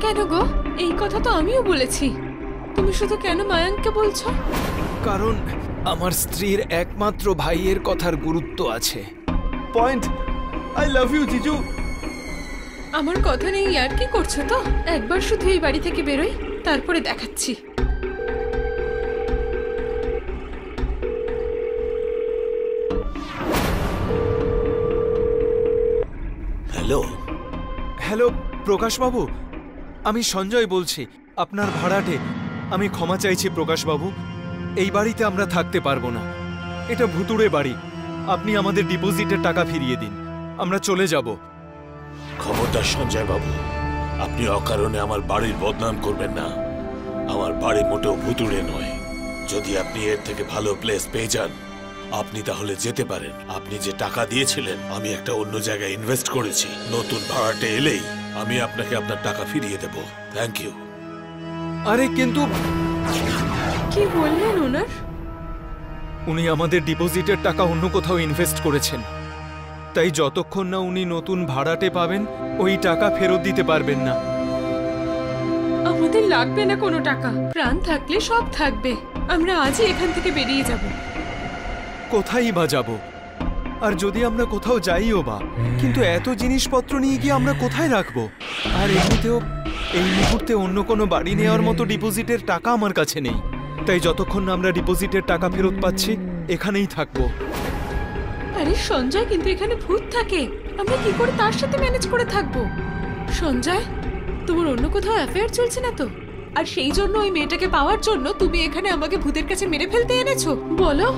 [SPEAKER 9] কেন গো? এই কথা তো আমিও বলেছি। তুমি শুধু কেন মায়াঙ্ককে বলছো?
[SPEAKER 2] কারণ আমার স্ত্রীর একমাত্র ভাইয়ের কথার গুরুত্ব আছে।
[SPEAKER 3] পয়েন্ট। আই লাভ ইউ জিজু।
[SPEAKER 9] আমার কথা নেই, আর কি করছো তো? একবার শুধু এই বাড়ি থেকে বেরোই, তারপরে দেখাচ্ছি।
[SPEAKER 8] হ্যালো।
[SPEAKER 2] হ্যালো প্রকাশবাবু, আমি সঞ্জয় বলছি, আপনার ভাড়াটে। আমি ক্ষমা চাইছি প্রকাশবাবু, এই বাড়িতে আমরা থাকতে পারবো না। এটা ভুতুড়ে বাড়ি। আপনি আমাদের ডিপোজিটের টাকা ফিরিয়ে দিন, আমরা চলে যাব।
[SPEAKER 8] খবরদার সঞ্জয় বাবু, আপনি অকারণে আমার বাড়ির বদনাম করবেন না। আমার বাড়ি মোটেও ভুতুড়ে নয়। যদি আপনি এর থেকে ভালো প্লেস পেয়ে যান, আপনি তাহলে যেতে পারেন। আপনি যে টাকা দিয়েছিলেন, আমি একটা অন্য জায়গায় ইনভেস্ট করেছি। নতুন ভাড়াটে এলেই আমি আপনাকে আপনার টাকা ফিরিয়ে দেব। Thank you.
[SPEAKER 2] আরে কিন্তু
[SPEAKER 9] কি বললেন ওনার?
[SPEAKER 2] উনি আমাদের ডিপোজিটের টাকা অন্য কোথাও ইনভেস্ট করেছেন, তাই যতক্ষণ না উনি নতুন ভাড়াটে পাবেন, ওই টাকা ফেরত দিতে পারবেন না।
[SPEAKER 9] আমাদের লাগবে না কোনো টাকা। প্রাণ থাকলে সব থাকবে। আমরা আজই এখান থেকে বেরিয়ে যাব।
[SPEAKER 2] কোথায় বা যাব? আর যদি আমরা কোথাও যাইও বা, কিন্তু এত জিনিসপত্র নিয়ে গিয়ে আমরা কোথায় রাখবো? আর এমনিতেও এই মুহূর্তে অন্য কোনো বাড়ি নেওয়ার মতো ডিপোজিটের টাকা আমার কাছে নেই। তাই যতক্ষণ না আমরা ডিপোজিটের টাকা ফেরত পাচ্ছি, এখানেই থাকবো।
[SPEAKER 9] আরে সঞ্জয়, কিন্তু এখানে ভূত থাকে। আমরা কি করে তার সাথে ম্যানেজ করে থাকবো? সঞ্জয়, তোমার অন্য কোথাও অ্যাফেয়ার চলছে না তো? আর সেই জন্য ওই মেয়েটাকে পাওয়ার জন্য তুমি এখানে আমাকে ভূতের কাছে মেরে ফেলতে এনেছো? বলো।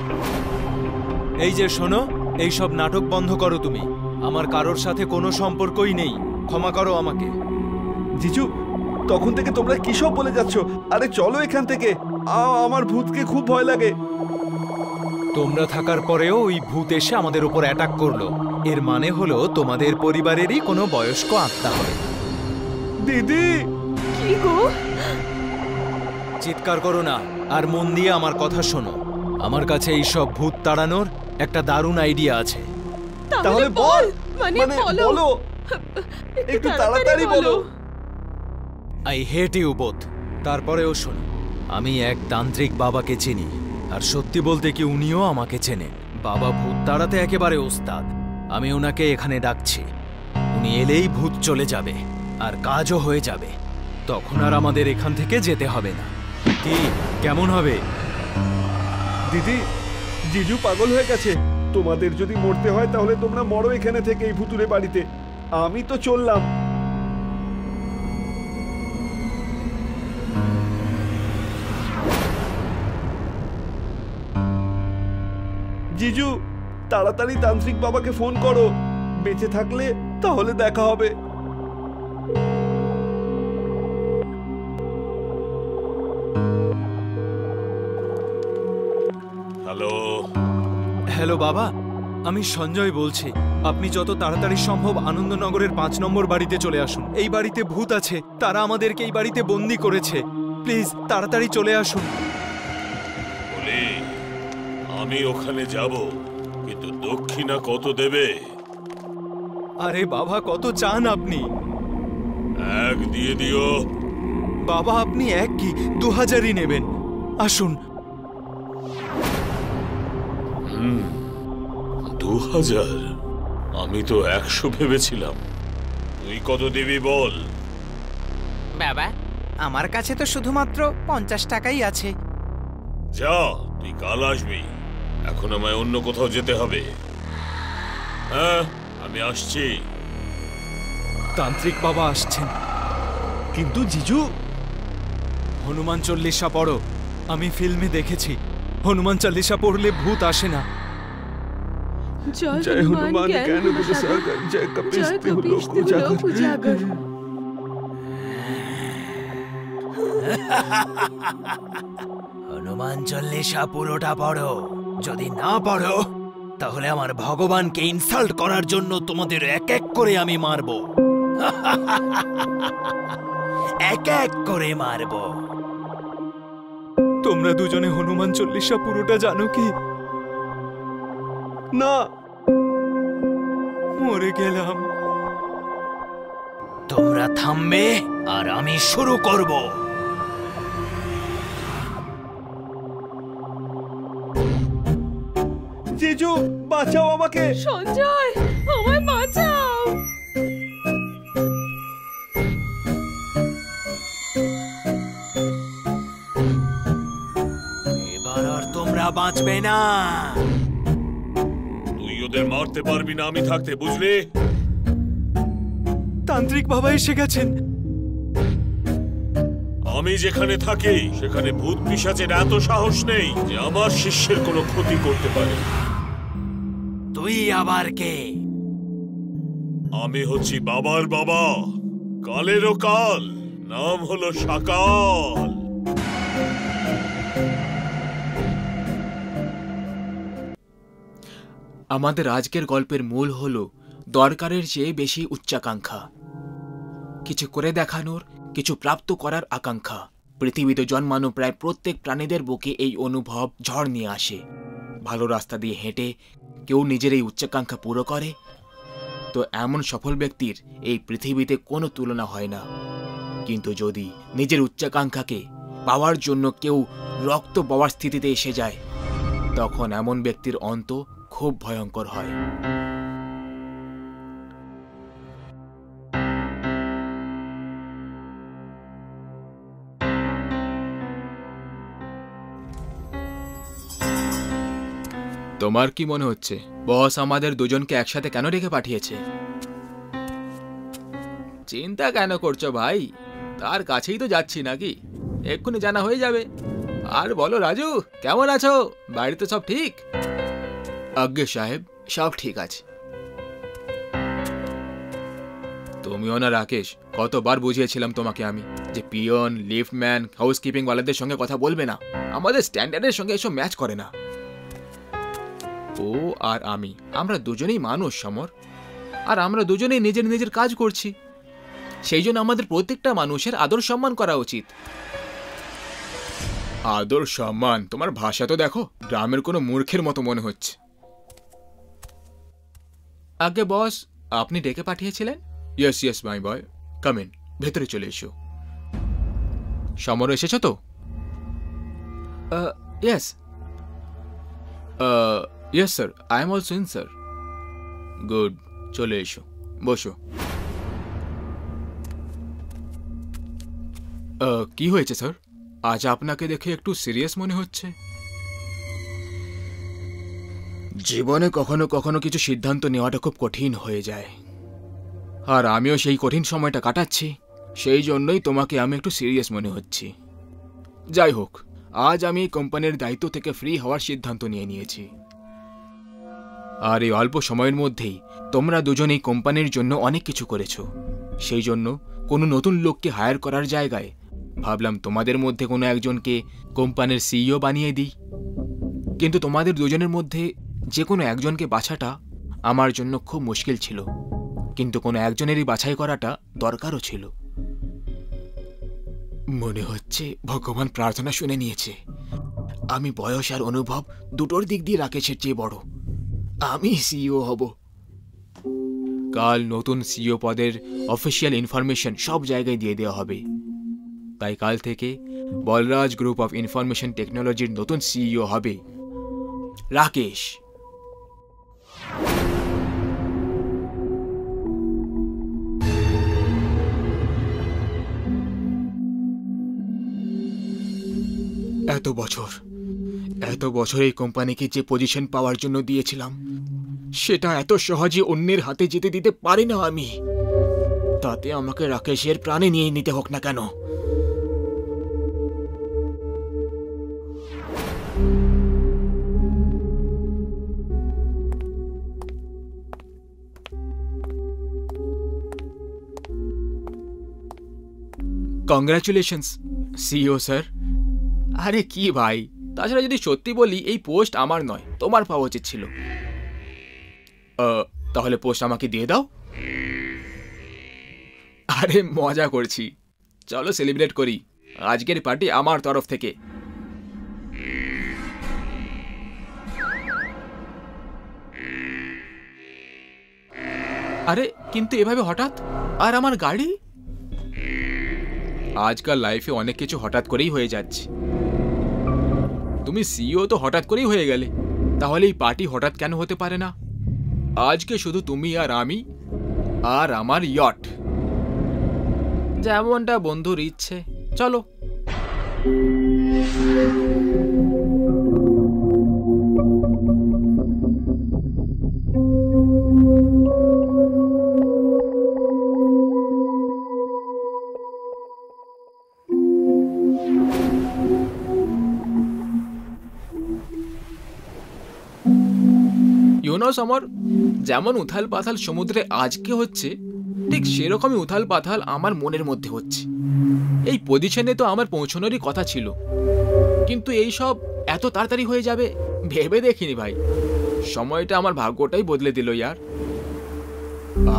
[SPEAKER 2] এই যে শোনো, এই সব নাটক বন্ধ করো তুমি। আমার কারোর সাথে কোনো সম্পর্কই নেই। ক্ষমা করো আমাকে।
[SPEAKER 3] জিজু, তখন থেকে তোমরা কি সব বলে যাচ্ছ? আরে চলো এখান থেকে। আমার ভূতকে খুব ভয় লাগে।
[SPEAKER 2] তোমরা থাকার পরেও ওই ভূত এসে আমাদের উপর অ্যাটাক করলো। এর মানে হলো তোমাদের পরিবারেরই কোনো বয়স্ক আত্মা হবে।
[SPEAKER 3] দিদি!
[SPEAKER 9] কি গো?
[SPEAKER 2] চিৎকার করো না, আর মন দিয়ে আমার কথা শোনো। আমার কাছে এই সব ভূত তাড়ানোর একটা দারুণ আইডিয়া আছে।
[SPEAKER 3] তাহলে বল,
[SPEAKER 9] মানে
[SPEAKER 3] বলো, একটু তাড়াতাড়ি বলো।
[SPEAKER 2] I hate you both. তারপরেও শোনো, আমি এক তান্ত্রিক বাবাকে চিনি, আর সত্যি বলতে কি উনিও আমাকে চেনেন। বাবা ভূত তাড়াতে একেবারে ওস্তাদ। আমি ওনাকে এখানে ডাকছি। উনি এলেই ভূত চলে যাবে, আর কাজও হয়ে যাবে। তখন আর আমাদের এখান থেকে যেতে হবে না। কি কেমন হবে?
[SPEAKER 3] দিদি, জিজু পাগল হয়ে গেছে। তোমাদের যদি মরতে হয় তাহলে তোমরা মরো এখানে থেকে, এই ভুতুরে বাড়িতে। আমি তো চললাম। জিজু, তাড়াতাড়ি তান্ত্রিক বাবাকে ফোন করো। বেঁচে থাকলে তাহলে দেখা হবে।
[SPEAKER 8] হ্যালো।
[SPEAKER 2] হ্যালো বাবা, আমি সঞ্জয় বলছি। আপনি যত তাড়াতাড়ি সম্ভব আনন্দনগরের 5 নম্বর বাড়িতে চলে আসুন। এই বাড়িতে ভূত আছে, তারা আমাদেরকে এই বাড়িতে বন্দি করেছে। প্লিজ তাড়াতাড়ি চলে আসুন।
[SPEAKER 8] বলি, আমি ওখানে যাব, কিন্তু দক্ষিণা কত দেবে?
[SPEAKER 2] আরে বাবা, কত চান আপনি?
[SPEAKER 8] 1 দিয়ে দিও।
[SPEAKER 2] বাবা, আপনি 1 কি 2000ই নেবেন। আসুন।
[SPEAKER 8] 2000? আমি তো 100 ভেবেছিলাম। তুই কত দিবি বল?
[SPEAKER 12] বাবা, আমার কাছে তো শুধুমাত্র 50 টাকাই আছে।
[SPEAKER 8] যা, তুই কাল আসবি। এখন আমায় অন্য কোথাও যেতে হবে। হ্যাঁ, আমি আসছি।
[SPEAKER 2] তান্ত্রিক বাবা আসছেন।
[SPEAKER 3] কিন্তু জিজু,
[SPEAKER 7] হনুমান চল্লিশা পড়ো। আমি ফিল্মে দেখেছি হনুমান চল্লিশা পড়লে ভূত আসে না।
[SPEAKER 3] जय हनुमान ज्ञान गुण सागर, जय कपीस तिहु लोक उजागर।
[SPEAKER 7] হনুমান চল্লিশা পুরোটা পড়ো। যদি না পড়ো তাহলে আমার ভগবানকে ইনসাল্ট করার জন্য তোমাদের এক এক করে আমি মারবো। এক এক করে মারবো। তোমরা দুজনে হনুমান চল্লিশা পুরোটা জানো কি?
[SPEAKER 3] না,
[SPEAKER 7] মরে গেলাম। তোমরা থামবে আর আমি শুরু করব।
[SPEAKER 3] জিজু বাঁচাও আমাকে।
[SPEAKER 9] সঞ্জয়, আমায় বাঁচাও।
[SPEAKER 7] এবার আর তোমরা বাঁচবে না।
[SPEAKER 8] তুই ওদের মারতে পারবি না আমি থাকতে, বুঝলি?
[SPEAKER 7] তান্ত্রিক বাবা এসে গেছেন।
[SPEAKER 8] আমি যেখানে থাকি সেখানে ভূত পিশাচের এত সাহস নেই যে আমার শিষ্যের কোনো ক্ষতি করতে পারে।
[SPEAKER 7] তুই আবার কে?
[SPEAKER 8] আমি হচ্ছি বাবার বাবা, কালেরও কাল, নাম হলো সাকাল।
[SPEAKER 6] আমাদের আজকের গল্পের মূল হলো দরকারের চেয়ে বেশি উচ্চাকাঙ্ক্ষা, কিছু করে দেখানোর, কিছু প্রাপ্ত করার আকাঙ্ক্ষা। পৃথিবীতে জন্মানো প্রায় প্রত্যেক প্রাণীদের বুকে এই অনুভব ঝড় নিয়ে আসে। ভালো রাস্তা দিয়ে হেঁটে কেউ নিজের এই উচ্চাকাঙ্ক্ষা পুরো করে তো এমন সফল ব্যক্তির এই পৃথিবীতে কোনো তুলনা হয় না। কিন্তু যদি নিজের উচ্চাকাঙ্ক্ষাকে পাওয়ার জন্য কেউ রক্ত পাওয়ার স্থিতিতে এসে যায় তখন এমন ব্যক্তির অন্ত খুব ভয়ঙ্কর হয়। তোমার কি মনে হচ্ছে বস আমাদের দুজনকে একসাথে কেন ডেকে পাঠিয়েছে? চিন্তা কেন করছো ভাই? তার কাছেই তো যাচ্ছি নাকি, এক্ষুনি জানা হয়ে যাবে। আর বলো রাজু, কেমন আছো? বাড়িতে সব ঠিক? আজ্ঞে সাহেব, সব ঠিক আছে। তুমিও না রাকেশ, কতবার বুঝিয়েছিলাম তোমাকে আমি যে পিয়ন, লিফটম্যান, হাউসকিপিং ওয়ালাদের সঙ্গে কথা বলবে না, আমাদের স্ট্যান্ডার্ডের সঙ্গে এসব ম্যাচ করে না। ও আর আমি, আমরা দুজনেই মানুষ সমর, আর আমরা দুজনেই নিজের নিজের কাজ করছি। সেই জন্য আমাদের প্রত্যেকটা মানুষের আদর সম্মান করা উচিত। আদর সম্মান? তোমার ভাষা তো দেখো, গ্রামের কোনো মূর্খের মতো মনে হচ্ছে। আগে বস, আপনি ডেকে পাঠিয়েছিলেন? Yes yes my boy, come in, ভেতরে চলে এসো। সমর এসেছ তো? Yes yes sir, I am also in sir. Good, চলে এসো, বসো। কি হয়েছে স্যার? আজ আপনাকে দেখে একটু সিরিয়াস মনে হচ্ছে। জীবনে কখনো কখনো কিছু সিদ্ধান্ত নেওয়াটা খুব কঠিন হয়ে যায়, আর আমিও সেই কঠিন সময়টা কাটাচ্ছি। সেই জন্যই তোমাকে আমি একটু সিরিয়াস মনে হচ্ছি। যাই হোক, আজ আমি এই কোম্পানির দায়িত্ব থেকে ফ্রি হওয়ার সিদ্ধান্ত নিয়েছি। আর এই অল্প সময়ের মধ্যেই তোমরা দুজন এই কোম্পানির জন্য অনেক কিছু করেছো। সেই জন্য কোনো নতুন লোককে হায়ার করার জায়গায় ভাবলাম তোমাদের মধ্যে কোনো একজনকে কোম্পানির সিইও বানিয়ে দিই। কিন্তু তোমাদের দুজনের মধ্যে যে কোনো একজনকে বাছাটা আমার জন্য খুব মুশকিল ছিল, কিন্তু কোনো একজনেরই বাছাই করাটা দরকারও ছিল। মনে হচ্ছে ভগবান প্রার্থনা শুনে নিয়েছে। আমি বয়স আর অনুভব দুটোর দিক দিয়ে রাকেশের চেয়ে বড়। আমি সিইও হব। কাল নতুন সিইও পদের অফিসিয়াল ইনফরমেশন সব জায়গায় দিয়ে দেওয়া হবে। তাই কাল থেকে বলরাজ গ্রুপ অফ ইনফরমেশন টেকনোলজির নতুন সিইও হবে রাকেশ। এত বছর এই কোম্পানিকে যে পজিশন পাওয়ার জন্য দিয়েছিলাম সেটা এত সহজে অন্যের হাতে যেতে দিতে পারি না আমি। তাতে আমাকে রাকেশের প্রাণে নিয়ে নিতে হোক না কেন। Congratulations CEO sir. আরে কি ভাই, তাছাড়া যদি সত্যি বলি এই পোস্ট আমার নয়, তোমার পাওয়া উচিত ছিল। তাহলে পোস্ট আমাকে দিয়ে দাও। আরে মজা করছি, চলো সেলিব্রেট করি। আজকের পার্টি আমার তরফ থেকে। আরে কিন্তু এভাবে হঠাৎ? আর আমার গাড়ি? আজকাল লাইফে অনেক কিছু হঠাৎ করেই হয়ে যাচ্ছে। তুমি সিইও তো হঠাৎ করেই হয়ে গেলে, তাহলে এই পার্টি হঠাৎ কেন হতে পারে না? আজকে শুধু তুমি আর আমি আর আমার ইয়ট, যেমনটা বন্ধুর ইচ্ছে। চলো। ইউনোস, আমার যেমন উথাল পাথাল সমুদ্রে আজকে হচ্ছে, ঠিক সেরকমই উথাল পাথাল আমার মনের মধ্যে হচ্ছে। এই পজিশনে তো আমার পৌঁছানোরই কথা ছিল, কিন্তু এই সব এত তাড়াতাড়ি হয়ে যাবে ভেবে দেখিনি ভাই। সময়টা আমার ভাগ্যটাই বদলে দিল ইয়ার,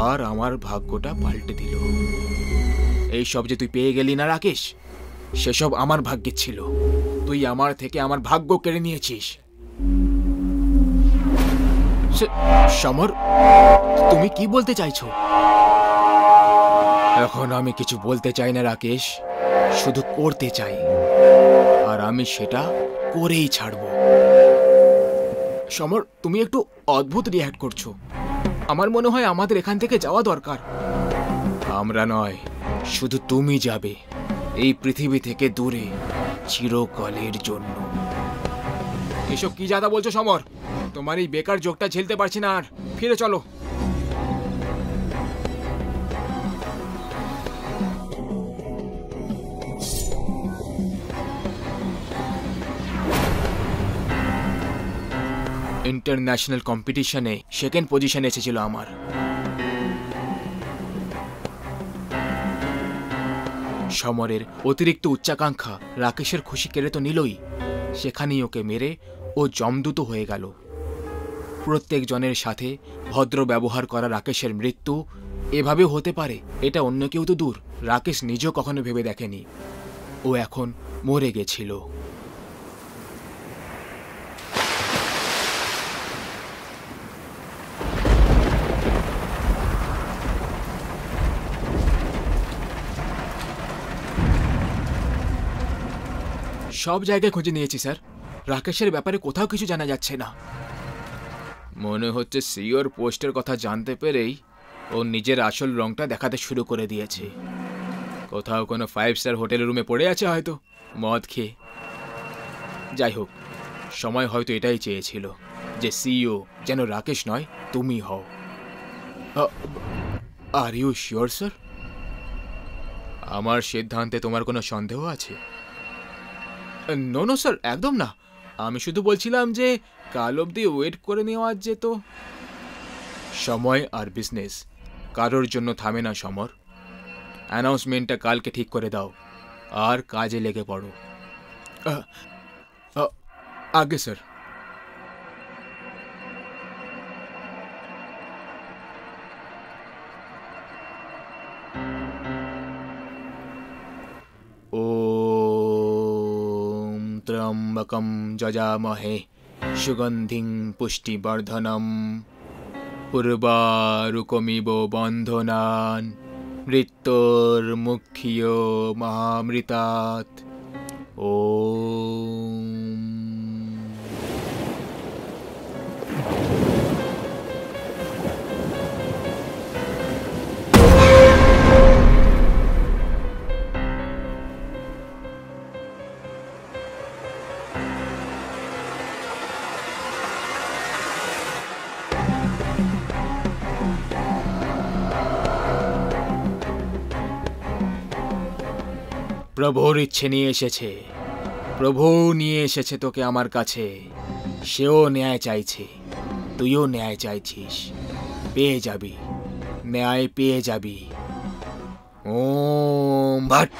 [SPEAKER 6] আর আমার ভাগ্যটা পাল্টে দিল। এই সব যে তুই পেয়ে গেলি না রাকেশ, সেসব আমার ভাগ্যে ছিল। তুই আমার থেকে আমার ভাগ্য কেড়ে নিয়েছিস। সমর, তুমি কি বলতে চাইছো? এখন আমি কিছু বলতে চাই না রাকেশ, শুধু করতে চাই, আর আমি সেটা করেই ছাড়ব। সমর, তুমি একটু অদ্ভুত রিঅ্যাক্ট করছো। আমার মনে হয় আমাদের এখান থেকে যাওয়া দরকার। আমরা নয়, শুধু তুমি যাবে এই পৃথিবী থেকে দূরে, চিরকালের জন্য। এসব কি জাদা বলছো সমর? তোমার এই বেকার জোকটা ঝেলতে পারছি না আর। ফিরে চলো। ইন্টারন্যাশনাল কম্পিটিশনে সেকেন্ড পজিশনে এসেছিল আমার। সমরের অতিরিক্ত উচ্চাকাঙ্ক্ষা রাকেশের খুশি কেড়ে তো নিলই, সেখানেই ওকে মেরে ও জমদূত হয়ে গেল। প্রত্যেক জনের সাথে ভদ্র ব্যবহার করা রাকেশের মৃত্যু এভাবেও হতে পারে, এটা অন্য কেউ তো দূর, রাকেশ নিজেও কখনো ভেবে দেখেনি। ও এখন মরে গেছিল। সব জায়গায় খুঁজে নিয়েছি স্যার, রাকেশের ব্যাপারে কোথাও কিছু জানা যাচ্ছে না। মনে হচ্ছে সিওর পোস্টের কথা জানতে পেরেই ও নিজের আসল রংটা দেখাতে শুরু করে দিয়েছে। কোথাও কোনো 5 স্টার হোটেলের রুমে পড়ে আছে হয়তো, মদ খেয়ে। যাই হোক, সময় হয়তো এটাই চেয়েছিল যে সিইও যেন রাকেশ নয়, তুমি হও। Are you sure sir? আমার সিদ্ধান্তে তোমার কোনো সন্দেহ আছে? নো নো স্যার, একদম না। আমি শুধু বলছিলাম যে কাল অবধি ওয়েট করে নেওয়া যেত। সময় আর বিজনেস কারোর জন্য থামে না সমর। অ্যানাউন্সমেন্টটা কালকে ঠিক করে দাও আর কাজে লেগে পড়ো। আগে স্যার। ওম ত্র্যম্বকম যজামহে সুগন্ধিং পুষ্টিবর্ধনম পূর্বারুকমিব বন্ধনান মৃত্যুর্মুক্ষিয় মহামৃতাৎ। ওম। প্রভুর ইচ্ছে নিয়ে এসেছে, প্রভু নিয়ে এসেছে তোকে আমার কাছে, সেও ন্যায় চাইছে, তুইও ন্যায় চাইছিস, পেয়ে যাবি, ন্যায় পেয়ে যাবি। ওম ভট।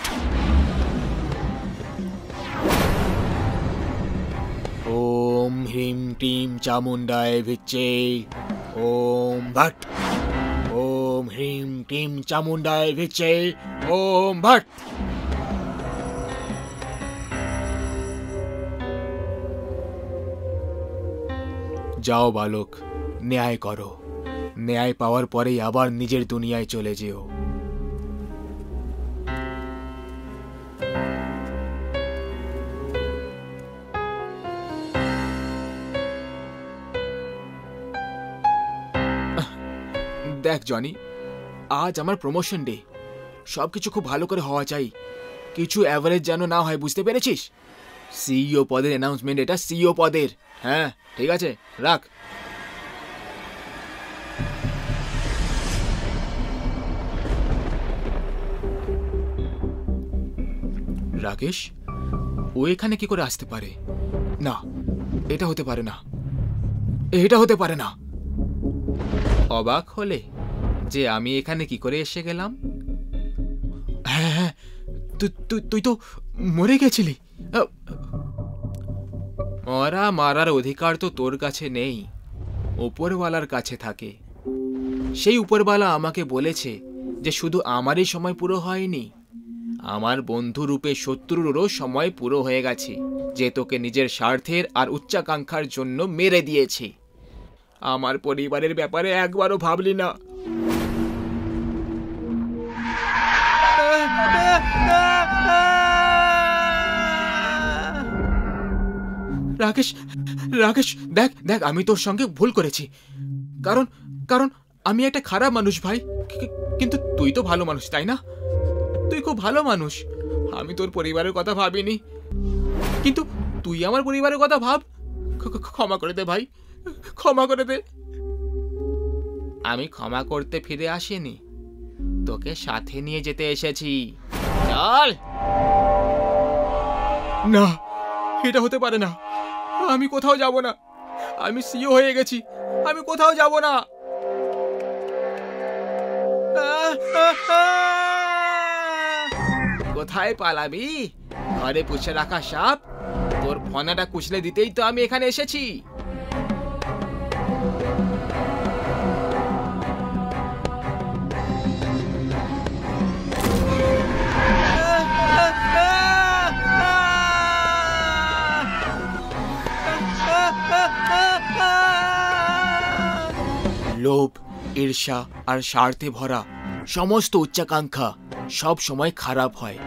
[SPEAKER 6] ওম হ্রিম ক্রিম চামুন্ডায় ভিচ্ছে। ওম ভট। ওম হ্রিম ক্রিম চামুন্ডায় ভিচ্ছে। ওম ভট। যাও বালক, ন্যায় করো, ন্যায় পাওয়ার পরেই আবার নিজের দুনিয়ায় চলে যেও। দেখ জনি, আজ আমার প্রমোশন ডে, সবকিছু খুব ভালো করে হওয়া চাই, কিছু অ্যাভারেজ যেন না হয়, বুঝতে পেরেছিস? সিইও পদের অ্যানাউন্সমেন্ট, এটা সিইও পদের। হ্যাঁ ঠিক আছে, রাখ। রাকেশ, ও এখানে কি করে আসতে পারে? না, এটা হতে পারে না, এটা হতে পারে না। অবাক হলে যে আমি এখানে কি করে এসে গেলাম? হ্যাঁ হ্যাঁ, তুই তো মরে গেছিলি। মরা মারার অধিকার তো তোর কাছে নেই, উপরওয়ালার কাছে থাকে। সেই উপরওয়ালা আমাকে বলেছে যে শুধু আমারই সময় পুরো হয়নি, আমার বন্ধু রূপে শত্রুরও সময় পুরো হয়ে গেছে, যে তোকে নিজের স্বার্থের আর উচ্চাকাঙ্ক্ষার জন্য মেরে দিয়েছে। আমার পরিবারের ব্যাপারে একবারও ভাবলি না। রাকেশ, রাকেশ, দেখ দেখ, আমি তোর সঙ্গে ভুল করেছি, কারণ কারণ আমি একটা খারাপ মানুষ ভাই, কিন্তু তুই তো ভালো মানুষ, তাই না? তুই খুব ভালো মানুষ। আমি তোর পরিবারের কথা ভাবিনি, কিন্তু তুই আমার পরিবারের কথা ভাব। ক্ষমা করে দে ভাই, ক্ষমা করে দে। আমি ক্ষমা করতে ফিরে আসিনি, তোকে সাথে নিয়ে যেতে এসেছি। চল। না, এটা হতে পারে না, আমি কোথাও যাব না, আমি সিইও হয়ে গেছি, আমি কোথাও যাব না। কোথায় পালাবি? ঘরে পুষে রাখা সাপ, তোর ফনাটা কুচলে দিতেই তো আমি এখানে এসেছি। লোভ, ঈর্ষা আর স্বার্থে ভরা সমস্ত উচ্চাকাঙ্ক্ষা সব সময় খারাপ হয়।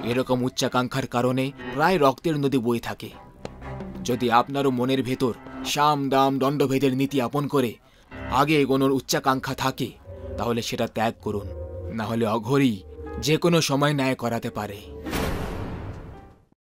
[SPEAKER 6] এরকম উচ্চাকাঙ্ক্ষার কারণে প্রায় রক্তের নদী বয়ে থাকে। যদি আপনারও মনের ভেতর সাম দাম দণ্ডভেদের নীতি আপন করে আগে এগোনোর উচ্চাকাঙ্ক্ষা থাকে, তাহলে সেটা ত্যাগ করুন, না হলে অঘোরই যে কোনো সময় ন্যায় করাতে পারে।